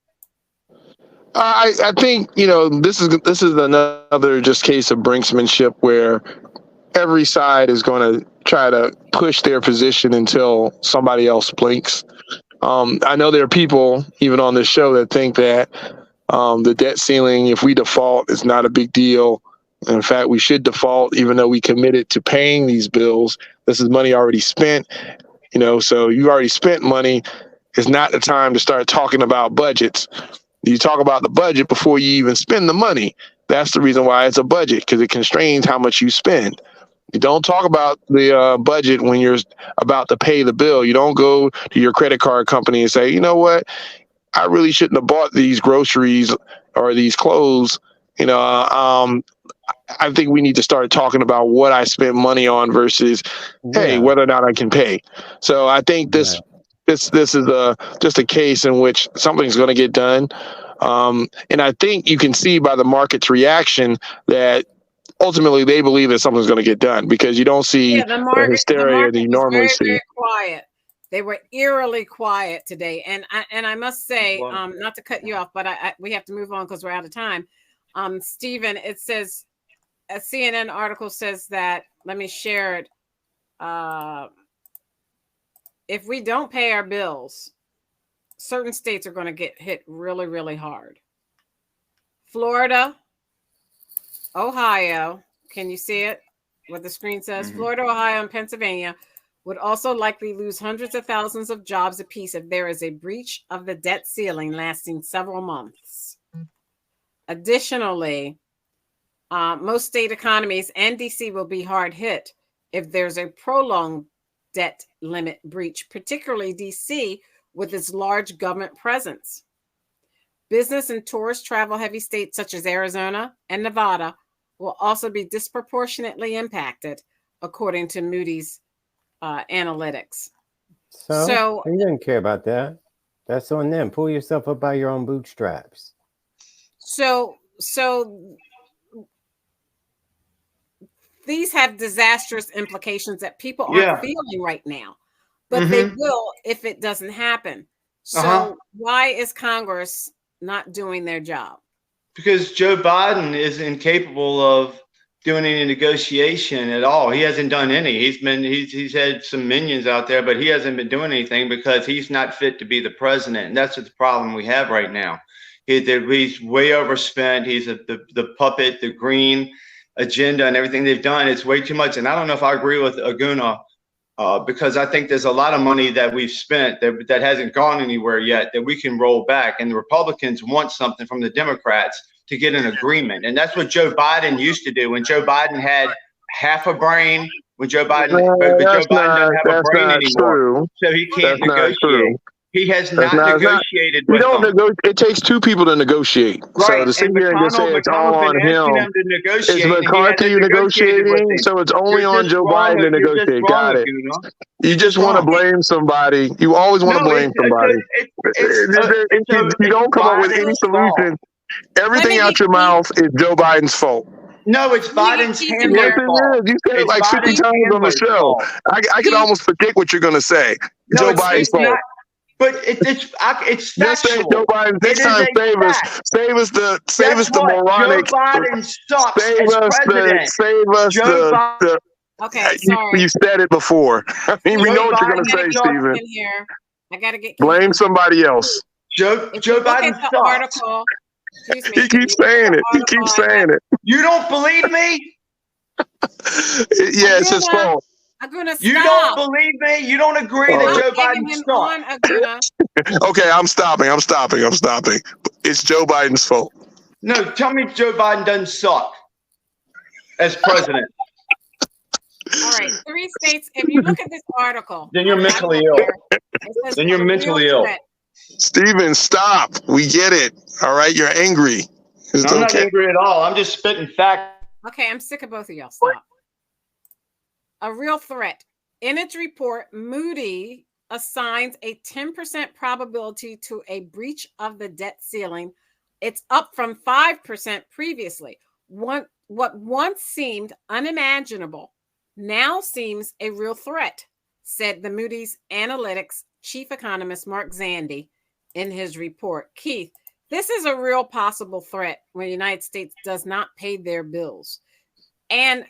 I think this is another just case of brinksmanship where every side is going to try to push their position until somebody else blinks. I know there are people even on this show that think that the debt ceiling, if we default, is not a big deal. In fact, we should default even though we committed to paying these bills. This is money already spent, so you already spent money. It's not the time to start talking about budgets. You talk about the budget before you even spend the money. That's the reason why it's a budget, because it constrains how much you spend. You don't talk about the budget when you're about to pay the bill. You don't go to your credit card company and say, you know what, I really shouldn't have bought these groceries or these clothes. I think we need to start talking about what I spent money on versus, hey, whether or not I can pay. So I think this is just a case in which something's going to get done. And I think you can see by the market's reaction that ultimately they believe that something's going to get done, because you don't see the hysteria that you normally see.
Very quiet. They were eerily quiet today. And I must say, not to cut you off, but we have to move on because we're out of time. Stephen, it says, a CNN article says that, let me share it. if we don't pay our bills, certain states are going to get hit really, really hard. Florida, Ohio, can you see it? What the screen says?
Mhm.
Florida, Ohio, and Pennsylvania would also likely lose hundreds of thousands of jobs apiece if there is a breach of the debt ceiling lasting several months. Additionally, most state economies and DC will be hard hit if there's a prolonged debt limit breach, particularly DC with its large government presence. Business and tourist travel heavy states such as Arizona and Nevada will also be disproportionately impacted, according to Moody's analytics.
So you didn't care about that. That's on them. Pull yourself up by your own bootstraps.
So these have disastrous implications that people aren't feeling right now, but they will if it doesn't happen. So why is Congress not doing their job?
Because Joe Biden is incapable of doing any negotiation at all. He hasn't done any. He's had some minions out there, but he hasn't been doing anything because he's not fit to be the president. And that's the problem we have right now. He's way overspent. He's the puppet, the green agenda and everything they've done. It's way too much. And I don't know if I agree with Aguna because I think there's a lot of money that we've spent that hasn't gone anywhere yet that we can roll back. And the Republicans want something from the Democrats to get an agreement. And that's what Joe Biden used to do. When Joe Biden had half a brain, when Joe Biden, but Joe Biden doesn't have a brain anymore. So he can't negotiate. He has not negotiated with them.
It takes two people to negotiate.
Right.
So to sit here and just say it's all on him. Is McCarthy negotiating? So it's only on Joe Biden to negotiate. Got it. You just want to blame somebody. You always want to blame somebody. You don't come up with any solution. Everything out your mouth is Joe Biden's fault.
No, it's Biden's handler's fault.
You said it like 50 times on the show. I can almost predict what you're going to say. Joe Biden's fault.
But it's factual.
Joe Biden, next time save us the moronic.
Joe Biden sucks
Save us the
okay, sorry.
You said it before. I mean, we know what you're going to say, Stephen.
I got to get
blame somebody else.
Joe Biden sucks.
Article,
he keeps saying it.
You don't believe me?
Yeah, it's his fault.
You don't believe me? You don't agree that Joe Biden sucks?
Okay, I'm stopping. It's Joe Biden's fault.
No, tell me Joe Biden doesn't suck as president.
All right, 3 states. If you look at this article,
then you're mentally ill.
Stephen, stop. We get it. All right, you're angry.
I'm not angry at all. I'm just spitting facts.
Okay, I'm sick of both of y'all. Stop. A real threat. In its report, Moody assigns a 10% probability to a breach of the debt ceiling. It's up from 5% previously. What once seemed unimaginable now seems a real threat, said the Moody's Analytics chief economist Mark Zandi in his report. Keith, this is a real possible threat when the United States does not pay their bills. And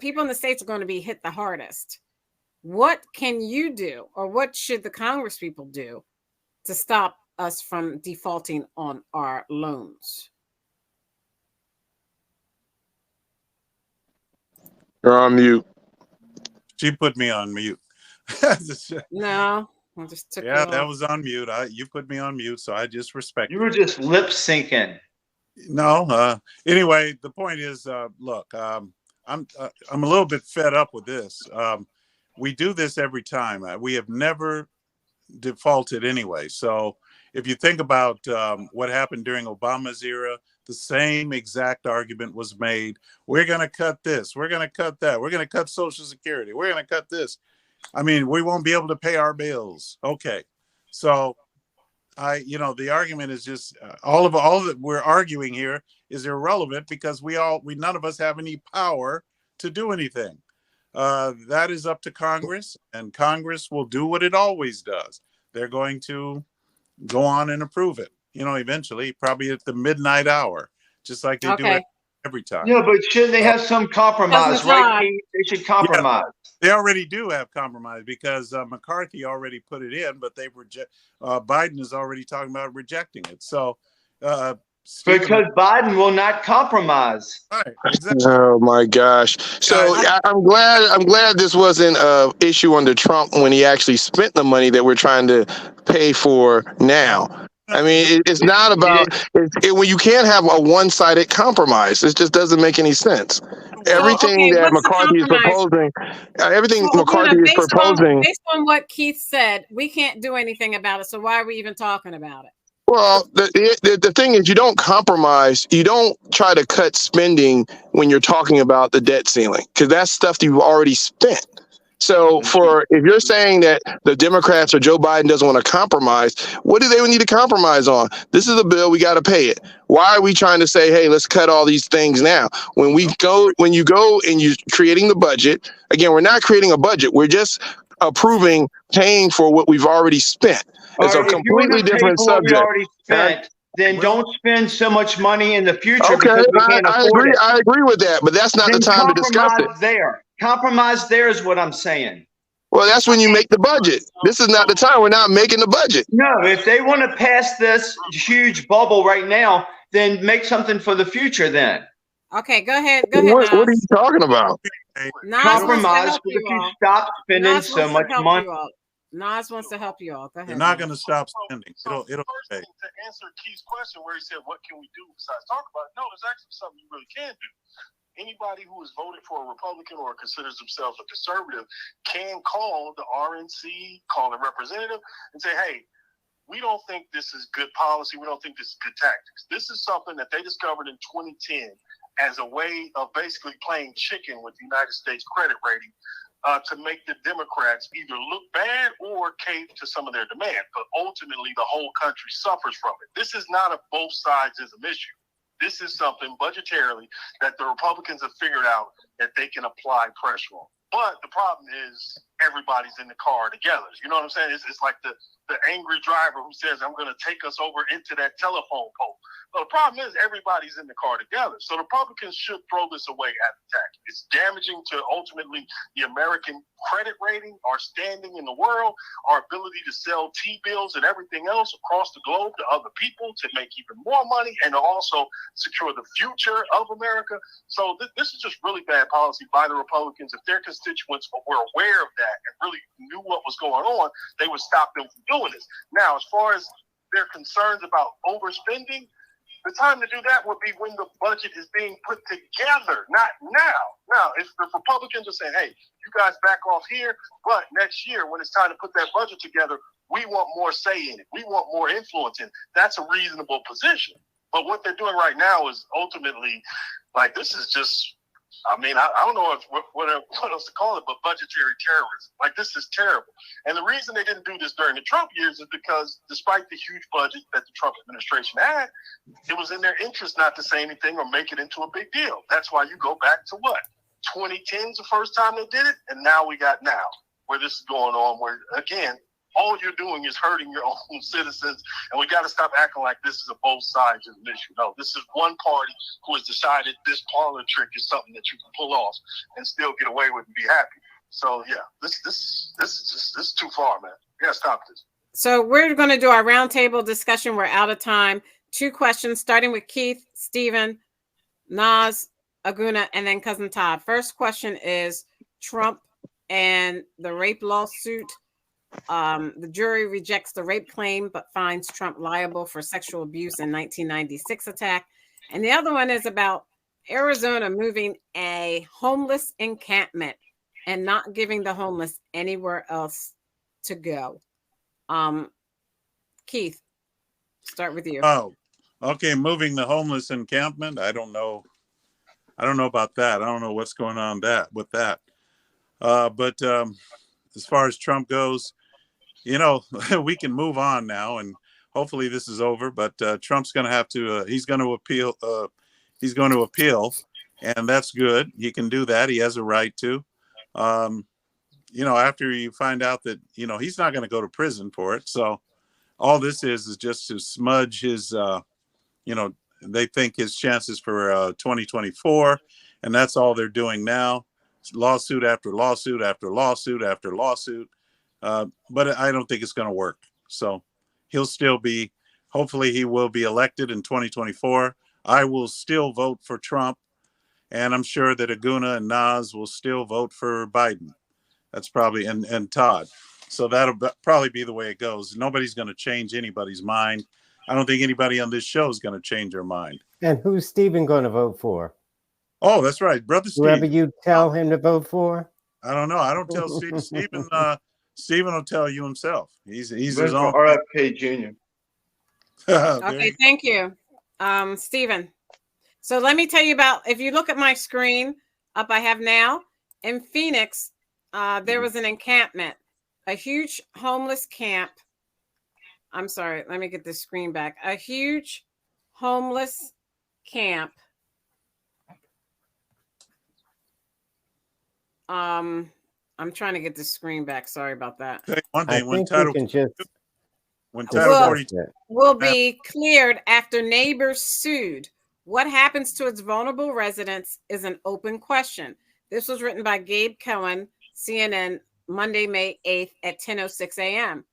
people in the States are going to be hit the hardest. What can you do, or what should the Congress people do to stop us from defaulting on our loans?
You're on mute.
She put me on mute.
No, I just took
that was on mute. You put me on mute, so I just respect.
You were just lip syncing.
No. Anyway, the point is, look, I'm a little bit fed up with this. We do this every time. We have never defaulted anyway. So if you think about what happened during Obama's era, the same exact argument was made. We're going to cut this. We're going to cut that. We're going to cut Social Security. We're going to cut this. I mean, we won't be able to pay our bills. Okay. So the argument is just all that we're arguing here is irrelevant because none of us have any power to do anything. That is up to Congress, and Congress will do what it always does. They're going to go on and approve it, eventually, probably at the midnight hour, just like they do it every time.
Yeah, but shouldn't they have some compromise, right? They should compromise.
They already do have compromise because McCarthy already put it in, but Biden is already talking about rejecting it. So,
because Biden will not compromise.
Right, exactly.
Oh my gosh! So I'm glad this wasn't an issue under Trump when he actually spent the money that we're trying to pay for now. I mean, it's not about when you can't have a one-sided compromise. It just doesn't make any sense. Everything that McCarthy is proposing,
based on what Keith said, we can't do anything about it. So why are we even talking about it?
Well, the thing is, you don't compromise. You don't try to cut spending when you're talking about the debt ceiling, because that's stuff that you've already spent. So if you're saying that the Democrats or Joe Biden doesn't want to compromise, what do they need to compromise on? This is a bill, we got to pay it. Why are we trying to say, hey, let's cut all these things now? When you go and you're creating the budget, again, we're not creating a budget. We're just approving paying for what we've already spent. It's a completely different subject.
What we already spent, then don't spend so much money in the future.
Okay,
because we can't afford it.
I agree with that, but that's not the time to discuss it.
Compromise there is what I'm saying.
Well, that's when you make the budget. This is not the time. We're not making the budget.
No, if they want to pass this huge bubble right now, then make something for the future then.
Okay, go ahead.
What are you talking about?
Compromise for the future. Stop spending so much money.
Nas wants to help you all. Go ahead.
They're not going to stop spending. It'll
first thing to answer Keith's question, where he said, "What can we do besides talk about it?" No, there's actually something you really can do. Anybody who has voted for a Republican or considers themselves a conservative can call the RNC, call the representative, and say, "Hey, we don't think this is good policy. We don't think this is good tactics." This is something that they discovered in 2010 as a way of basically playing chicken with the United States credit rating. To make the Democrats either look bad or cave to some of their demand. But ultimately, the whole country suffers from it. This is not a both sides-ism issue. This is something budgetarily that the Republicans have figured out that they can apply pressure on. But the problem is everybody's in the car together. You know what I'm saying? It's like the angry driver who says, "I'm going to take us over into that telephone pole." Well, the problem is everybody's in the car together. So the Republicans should throw this away at the tax. It's damaging to ultimately the American credit rating, our standing in the world, our ability to sell T-bills and everything else across the globe to other people to make even more money and to also secure the future of America. So this is just really bad policy by the Republicans. If their constituents were aware of that and really knew what was going on, they would stop them from doing this. Now, as far as their concerns about overspending, the time to do that would be when the budget is being put together, not now. Now, if the Republicans are saying, "Hey, you guys back off here, but next year when it's time to put that budget together, we want more say in it. We want more influence in it." That's a reasonable position. But what they're doing right now is ultimately, like, this is just, I mean, I don't know what else to call it, but budgetary terrorism. Like, this is terrible. And the reason they didn't do this during the Trump years is because despite the huge budget that the Trump administration had, it was in their interest not to say anything or make it into a big deal. That's why you go back to what? 2010 is the first time they did it, and now we got now, where this is going on, where, again, all you're doing is hurting your own citizens, and we got to stop acting like this is a both sides of an issue. No, this is one party who has decided this parlor trick is something that you can pull off and still get away with and be happy. So yeah, this is too far, man. You got to stop this.
So we're going to do our roundtable discussion. We're out of time. 2 questions, starting with Keith, Stephen, Nas, Aguna, and then Cousin Todd. First question is Trump and the rape lawsuit. The jury rejects the rape claim, but finds Trump liable for sexual abuse in 1996 attack. And the other one is about Arizona moving a homeless encampment and not giving the homeless anywhere else to go. Keith, start with you.
Oh, okay. Moving the homeless encampment. I don't know about that. I don't know what's going on with that. But as far as Trump goes, you know, we can move on now, and hopefully this is over. But Trump's going to have to. He's going to appeal. He's going to appeal, and that's good. He can do that. He has a right to. You know, after you find out that, you know, he's not going to go to prison for it. So all this is just to smudge his. You know, they think his chances for 2024, and that's all they're doing now. lawsuit after lawsuit after lawsuit after lawsuit. But I don't think it's going to work. So he'll still be, hopefully he will be elected in 2024. I will still vote for Trump. And I'm sure that Aguna and Nas will still vote for Biden. That's probably, and Todd. So that'll probably be the way it goes. Nobody's going to change anybody's mind. I don't think anybody on this show is going to change their mind.
And who's Stephen going to vote for?
Oh, that's right. Brother Steve.
Whoever you tell him to vote for?
I don't know. I don't tell Steve. Stephen will tell you himself. He's his own.
RFK Jr.
Okay, thank you, Stephen. So let me tell you about, if you look at my screen up I have now, in Phoenix, there was an encampment, a huge homeless camp. I'm sorry, let me get this screen back. A huge homeless camp. I'm trying to get the screen back. Sorry about that.
One thing, when
Title 42
will be cleared after neighbors sued. What happens to its vulnerable residents is an open question. This was written by Gabe Cohen, CNN, Monday, May 8th at 10:06 a.m.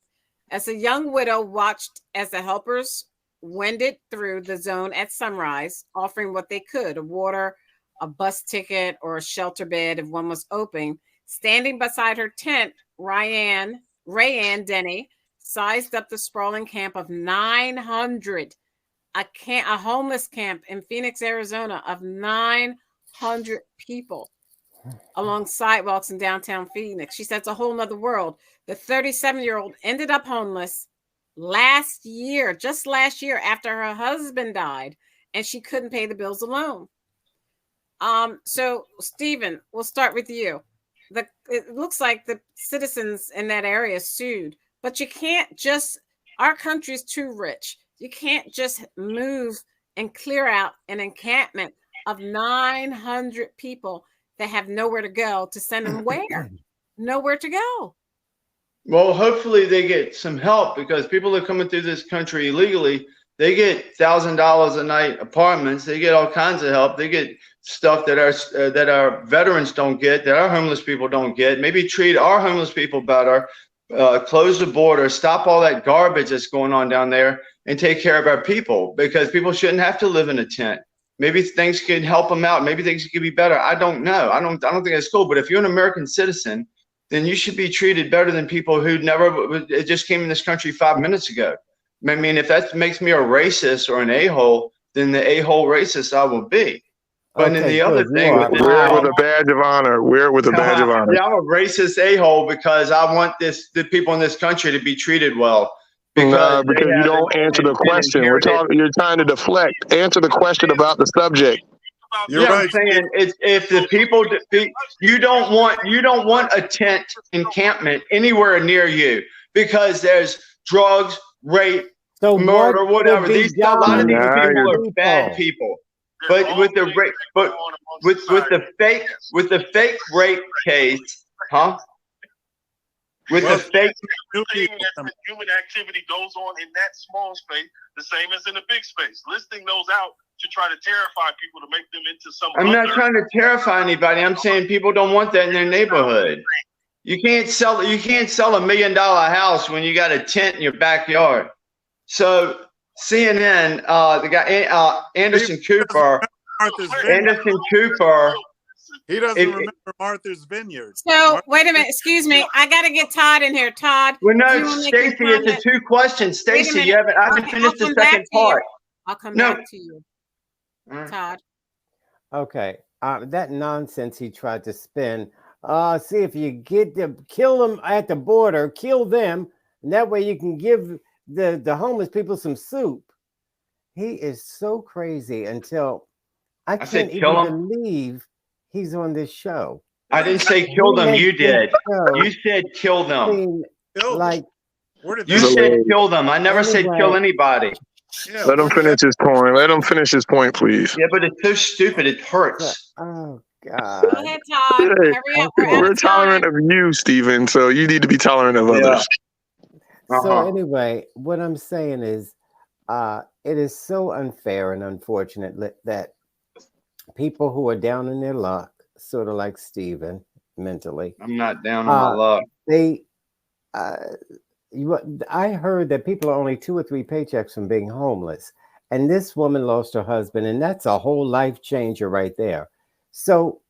As a young widow watched as the helpers wended through the zone at sunrise, offering what they could, water, a bus ticket, or a shelter bed if one was open. Standing beside her tent, Rayanne Denny sized up the sprawling camp of 900, a homeless camp in Phoenix, Arizona of 900 people along sidewalks in downtown Phoenix. She said it's a whole nother world. The 37-year-old ended up homeless just last year after her husband died, and she couldn't pay the bills alone. So Stephen, we'll start with you. It looks like the citizens in that area sued, but you can't just, our country's too rich. You can't just move and clear out an encampment of 900 people that have nowhere to go, to send them where? Nowhere to go.
Well, hopefully they get some help, because people that are coming through this country illegally, they get $1,000 a night apartments. They get all kinds of help. They get stuff that our veterans don't get, that our homeless people don't get. Maybe treat our homeless people better, close the border, stop all that garbage that's going on down there, and take care of our people, because people shouldn't have to live in a tent. Maybe things could help them out. Maybe things could be better. I don't know. I don't think that's cool. But if you're an American citizen, then you should be treated better than people who just came in this country 5 minutes ago. I mean, if that makes me a racist or an a-hole, then the a-hole racist I will be. But then the other thing,
wear it with a badge of honor. Wear it with a badge of honor.
Yeah, I'm a racist a-hole because I want the people in this country to be treated well.
Because you don't answer the question. You're trying to deflect. Answer the question about the subject.
You're right. I'm saying if the people, you don't want a tent encampment anywhere near you, because there's drugs, rape, murder, whatever. A lot of these people are bad people. But with the rape, with the fake rape case, huh? With the fake
human activity goes on in that small space, the same as in the big space. Listing those out to try to terrify people, to make them into some.
I'm not trying to terrify anybody. I'm saying people don't want that in their neighborhood. You can't sell $1 million house when you got a tent in your backyard. So CNN, the guy Anderson Cooper.
He doesn't remember Martha's Vineyard.
So wait a minute, excuse me. I got to get Todd in here. Todd.
Well, no, Stacey, it's a 2 questions. Stacey, I haven't finished the second part.
I'll come back to you, Todd.
Okay, that nonsense he tried to spin. See if you get them, kill them at the border, kill them, and that way you can give the homeless people some soup. He is so crazy until I can't even believe he's on this show.
I didn't say kill them. You did. You said kill them. You said kill them. I never said kill anybody.
Yeah, let him finish his point. Let him finish his point, please.
Yeah, but it's so stupid. It hurts.
Oh, God.
Go ahead, Todd. Hurry up.
We're tolerant of you, Stephen, so you need to be tolerant of others.
So anyway, what I'm saying is it is so unfair and unfortunate that people who are down in their luck sort of like Stephen mentally.
I'm not down on my luck.
I heard that people are only 2 or 3 paychecks from being homeless. And this woman lost her husband, and that's a whole life changer right there. So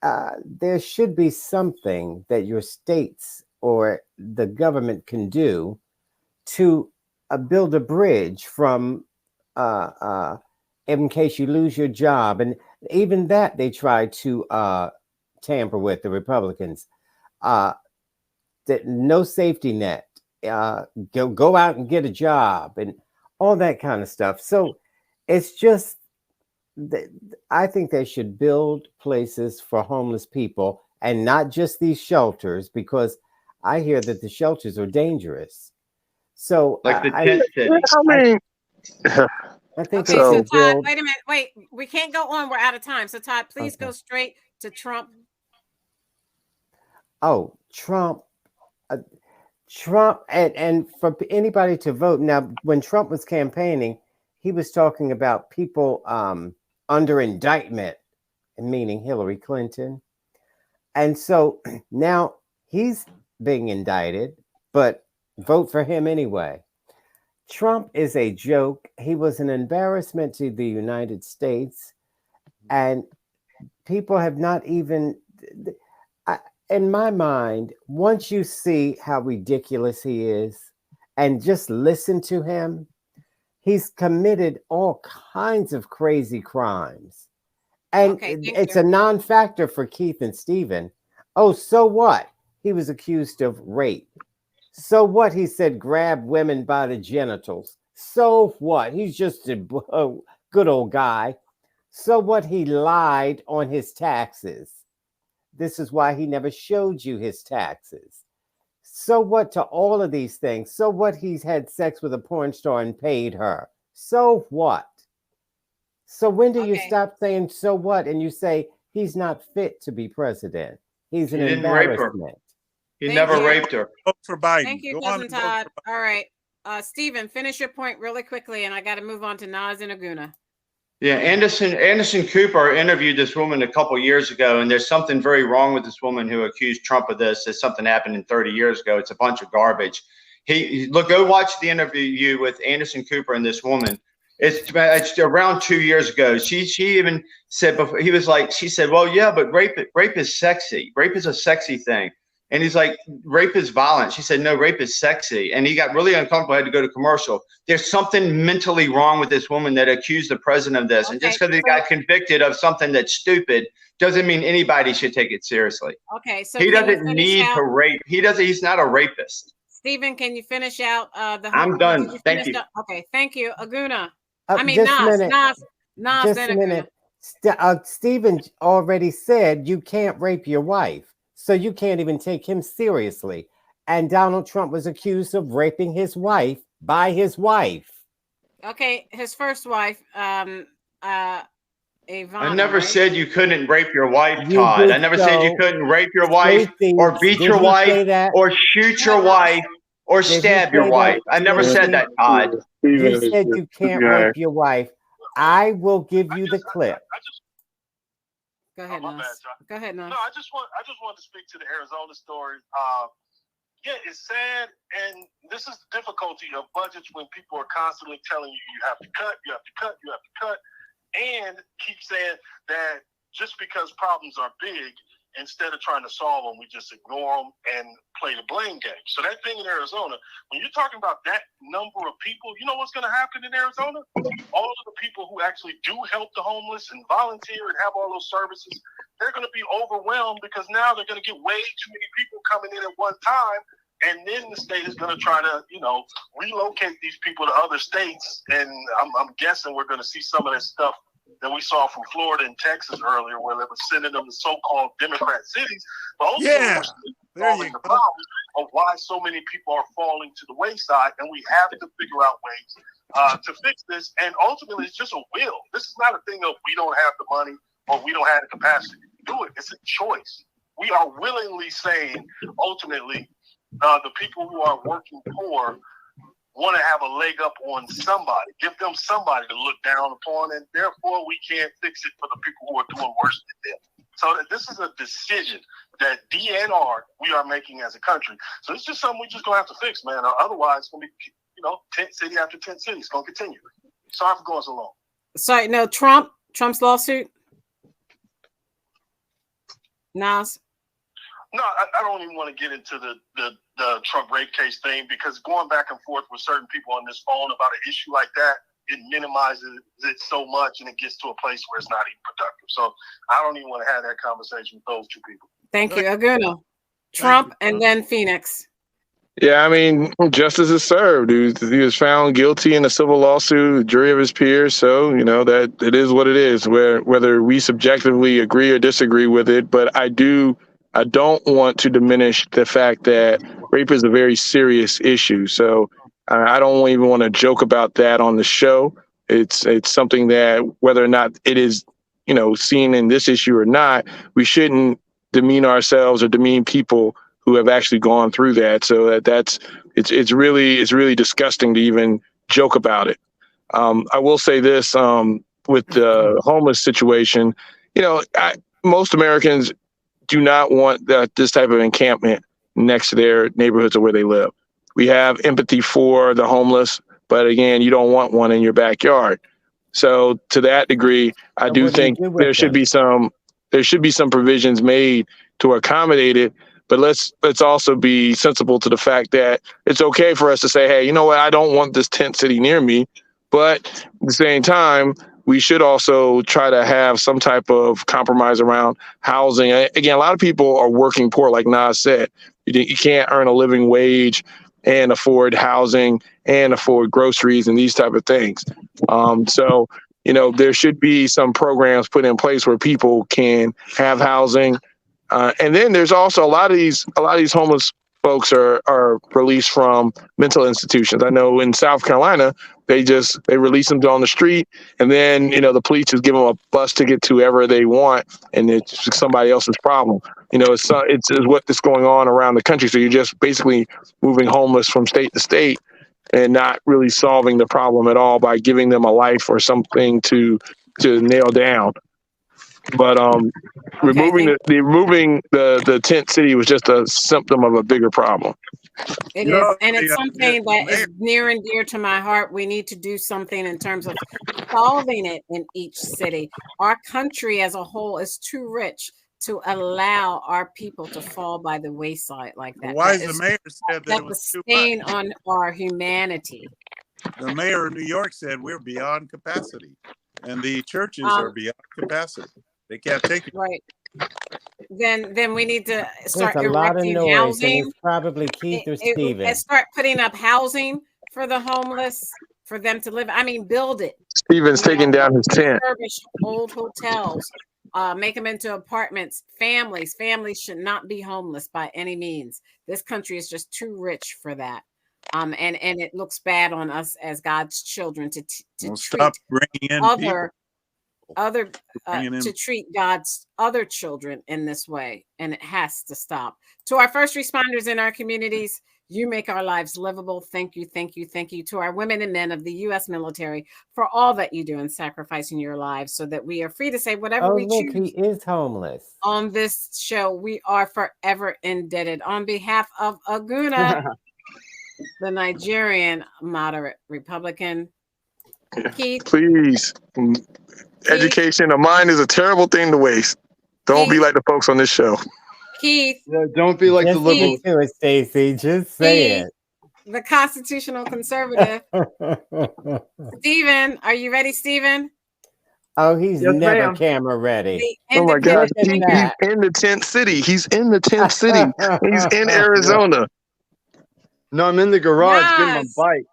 there should be something that your states or the government can do to build a bridge from in case you lose your job. And even that they try to tamper with, the Republicans. That no safety net, go out and get a job and all that kind of stuff. So it's just, I think they should build places for homeless people and not just these shelters, because I hear that the shelters are dangerous. So
like the tent city.
I think
okay, so Todd,
build...
wait a minute. Wait, we can't go on. We're out of time. So Todd, please go straight to Trump.
Oh, Trump. Trump, and for anybody to vote. Now, when Trump was campaigning, he was talking about people under indictment, meaning Hillary Clinton. And so now he's being indicted, but vote for him anyway. Trump is a joke. He was an embarrassment to the United States. And people have not even... in my mind, once you see how ridiculous he is and just listen to him, he's committed all kinds of crazy crimes. And it's a non-factor for Keith and Stephen. Oh, so what? He was accused of rape. So what? He said grab women by the genitals. So what? He's just a good old guy. So what? He lied on his taxes. This is why he never showed you his taxes. So what to all of these things? So what? He's had sex with a porn star and paid her. So what? So when do you stop saying so what and you say he's not fit to be president? He's an embarrassment.
He never raped her.
Vote for Biden.
Thank you, Cousin Todd. All right. Stephen, finish your point really quickly, and I got to move on to Nas and Aguna.
Yeah, Anderson Cooper interviewed this woman a couple years ago, and there's something very wrong with this woman who accused Trump of this. It's something happened in 30 years ago. It's a bunch of garbage. Go watch the interview with Anderson Cooper and this woman. It's around 2 years ago. She even said before, she said, well, yeah, but rape is sexy. Rape is a sexy thing. And he's like, rape is violent. She said, no, rape is sexy. And he got really uncomfortable, had to go to commercial. There's something mentally wrong with this woman that accused the president of this. And just because he got convicted of something that's stupid doesn't mean anybody should take it seriously.
Okay, so
he doesn't need to rape. He's not a rapist.
Stephen, can you finish out
I'm done. Thank you.
Okay, thank you. Aguna. Nas,
just a minute. Stephen already said you can't rape your wife. So you can't even take him seriously. And Donald Trump was accused of raping his wife by his wife.
Okay, his first wife, Ivana.
I never said you couldn't rape your wife, Todd. I never said you couldn't rape your wife or beat your wife or shoot your wife or stab your wife. I never said that, Todd.
You said you can't rape your wife. I will give you the clip.
Go ahead, Nas. Go ahead, Nas.
No, I just wanted to speak to the Arizona story. Yeah, it's sad, and this is the difficulty of budgets when people are constantly telling you have to cut, you have to cut, you have to cut, and keep saying that just because problems are big, instead of trying to solve them, we just ignore them and play the blame game. So that thing in Arizona, when you're talking about that number of people, you know what's going to happen in Arizona? All of the people who actually do help the homeless and volunteer and have all those services, they're going to be overwhelmed because now they're going to get way too many people coming in at one time. And then the state is going to try to, relocate these people to other states. And I'm guessing we're going to see some of that stuff that we saw from Florida and Texas earlier, where they were sending them to so-called Democrat cities. But also, we're solving the problem of why so many people are falling to the wayside, and we have to figure out ways to fix this. And ultimately, it's just a will. This is not a thing of we don't have the money or we don't have the capacity to do it. It's a choice. We are willingly saying, ultimately, the people who are working poor want to have a leg up on somebody, give them somebody to look down upon, and therefore we can't fix it for the people who are doing worse than them. So this is a decision that DNR we are making as a country. So it's just something we just gonna have to fix, man. Otherwise, it's gonna be tent city after tent city. It's gonna continue. Sorry for going so long.
Sorry, no, Trump's lawsuit. Nas.
No, I don't even want to get into the Trump rape case thing, because going back and forth with certain people on this phone about an issue like that, it minimizes it so much, and it gets to a place where it's not even productive. So I don't even want to have that conversation with those two people.
Thank you, Aguna. Trump and then Phoenix.
Yeah, I mean, justice is served. He was found guilty in a civil lawsuit, jury of his peers. So, that it is what it is, whether we subjectively agree or disagree with it. But I don't want to diminish the fact that rape is a very serious issue. So I don't even want to joke about that on the show. It's something that, whether or not it is, seen in this issue or not, we shouldn't demean ourselves or demean people who have actually gone through that. So it's really disgusting to even joke about it. I will say this, with the homeless situation, most Americans do not want this type of encampment next to their neighborhoods or where they live. We have empathy for the homeless, but again, you don't want one in your backyard. So to that degree, I do think there should be some provisions made to accommodate it. But let's also be sensible to the fact that it's okay for us to say, hey, you know what, I don't want this tent city near me. But at the same time, we should also try to have some type of compromise around housing. Again, a lot of people are working poor, like Nas said. You can't earn a living wage and afford housing and afford groceries and these type of things. So, there should be some programs put in place where people can have housing. And then there's also a lot of these homeless folks are released from mental institutions. I know in South Carolina, they release them on the street, and then, the police just give them a bus ticket to wherever they want, and it's somebody else's problem. It's what's going on around the country. So you're just basically moving homeless from state to state and not really solving the problem at all by giving them a life or something to nail down. But removing the tent city was just a symptom of a bigger problem.
It is, and it's something that is near and dear to my heart. We need to do something in terms of solving it in each city. Our country as a whole is too rich to allow our people to fall by the wayside like that.
Why the mayor said that it was
a stain on our humanity.
The mayor of New York said we're beyond capacity, and the churches are beyond capacity. They can't take it.
Right. Then we need to start
There's a lot of
erecting
noise,
housing.
and it's probably Keith or Steven.
And start putting up housing for the homeless, for them to live. I mean, build it.
Steven's taking down his tent.
Refurbish old hotels, make them into apartments. Families should not be homeless by any means. This country is just too rich for that. And it looks bad on us as God's children to treat God's other children in this way, and it has to stop. To our first responders in our communities, you make our lives livable. Thank you, thank you, thank you. To our women and men of the U.S. military for all that you do in sacrificing your lives so that we are free to say whatever we choose.
He is homeless.
On this show, we are forever indebted. On behalf of Aguna, the Nigerian moderate Republican, Keith,
please. Education of mind is a terrible thing to waste. Don't be like the folks on this show.
Keith.
Yeah, don't be like the liberals.
Do it, Stacey. Just say it.
The constitutional conservative. Steven, are you ready, Steven?
Oh, he's never camera ready.
Oh my gosh, he's in the tent city. He's in the tent city. He's in Arizona.
No, I'm in the garage getting my bike.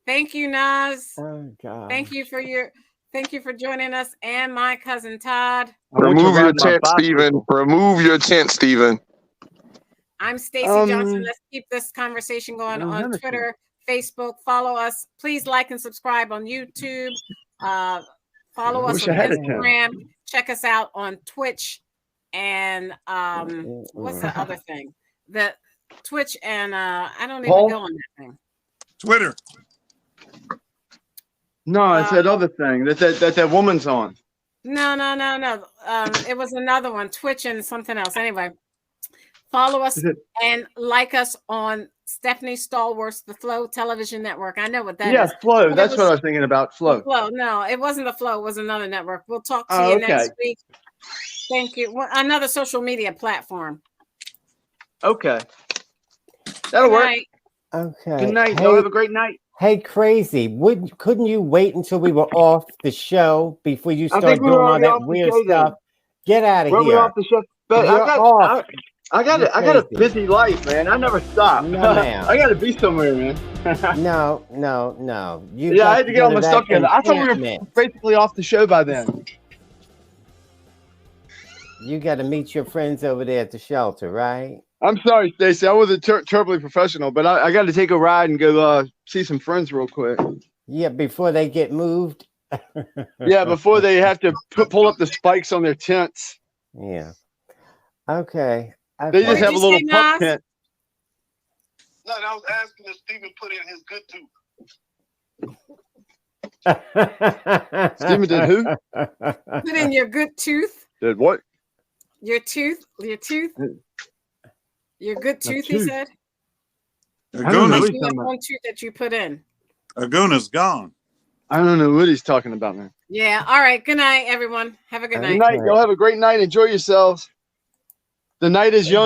Thank you, Nas.
Oh God.
Thank you for joining us, and my cousin Todd.
Remove your tent, Steven. Remove your tent, Steven.
I'm Stacey Johnson. Let's keep this conversation going on Twitter, Facebook. Follow us. Please like and subscribe on YouTube. Follow us on Instagram. Check us out on Twitch. And what's the other thing? The Twitch and I don't even go on that thing.
Twitter.
No, it's that other thing that woman's on.
No. It was another one, Twitch and something else. Anyway, follow us and like us on Stephanie Stallworth's The Flow Television Network. I know what that is.
Yeah, Flow.
But
That's what I was thinking about. Flow.
Flow. No, it wasn't The Flow. It was another network. We'll talk to you next week. Thank you. Another social media platform.
Okay. That'll work.
Okay.
Good night.
Hey,
Y'all have a great night.
Hey, Crazy, couldn't you wait until we were off the show before you start doing all that weird stuff? Get out of here.
We're off the show. But I got a busy life, man. I never stop.
No, ma'am.
I got to be somewhere, man.
No.
I had to get all my stuff together. I thought we were basically off the show by then.
You got to meet your friends over there at the shelter, right?
I'm sorry, Stacey. I wasn't terribly professional, but I got to take a ride and go see some friends real quick.
Yeah, before they get moved.
Yeah, before they have to pull up the spikes on their tents.
Yeah. Okay.
They just have a little pup tent.
No, I was asking if Steven put in his good tooth.
Steven did who?
Put in your good tooth.
Did what?
Your tooth. Your good tooth, he said.
Aguna's
one tooth that you put in.
Aguna's gone.
I don't know what he's talking about, man.
Yeah. All right. Good night, everyone. Have a good night.
Good night. Y'all have a great night. Enjoy yourselves. The night is young.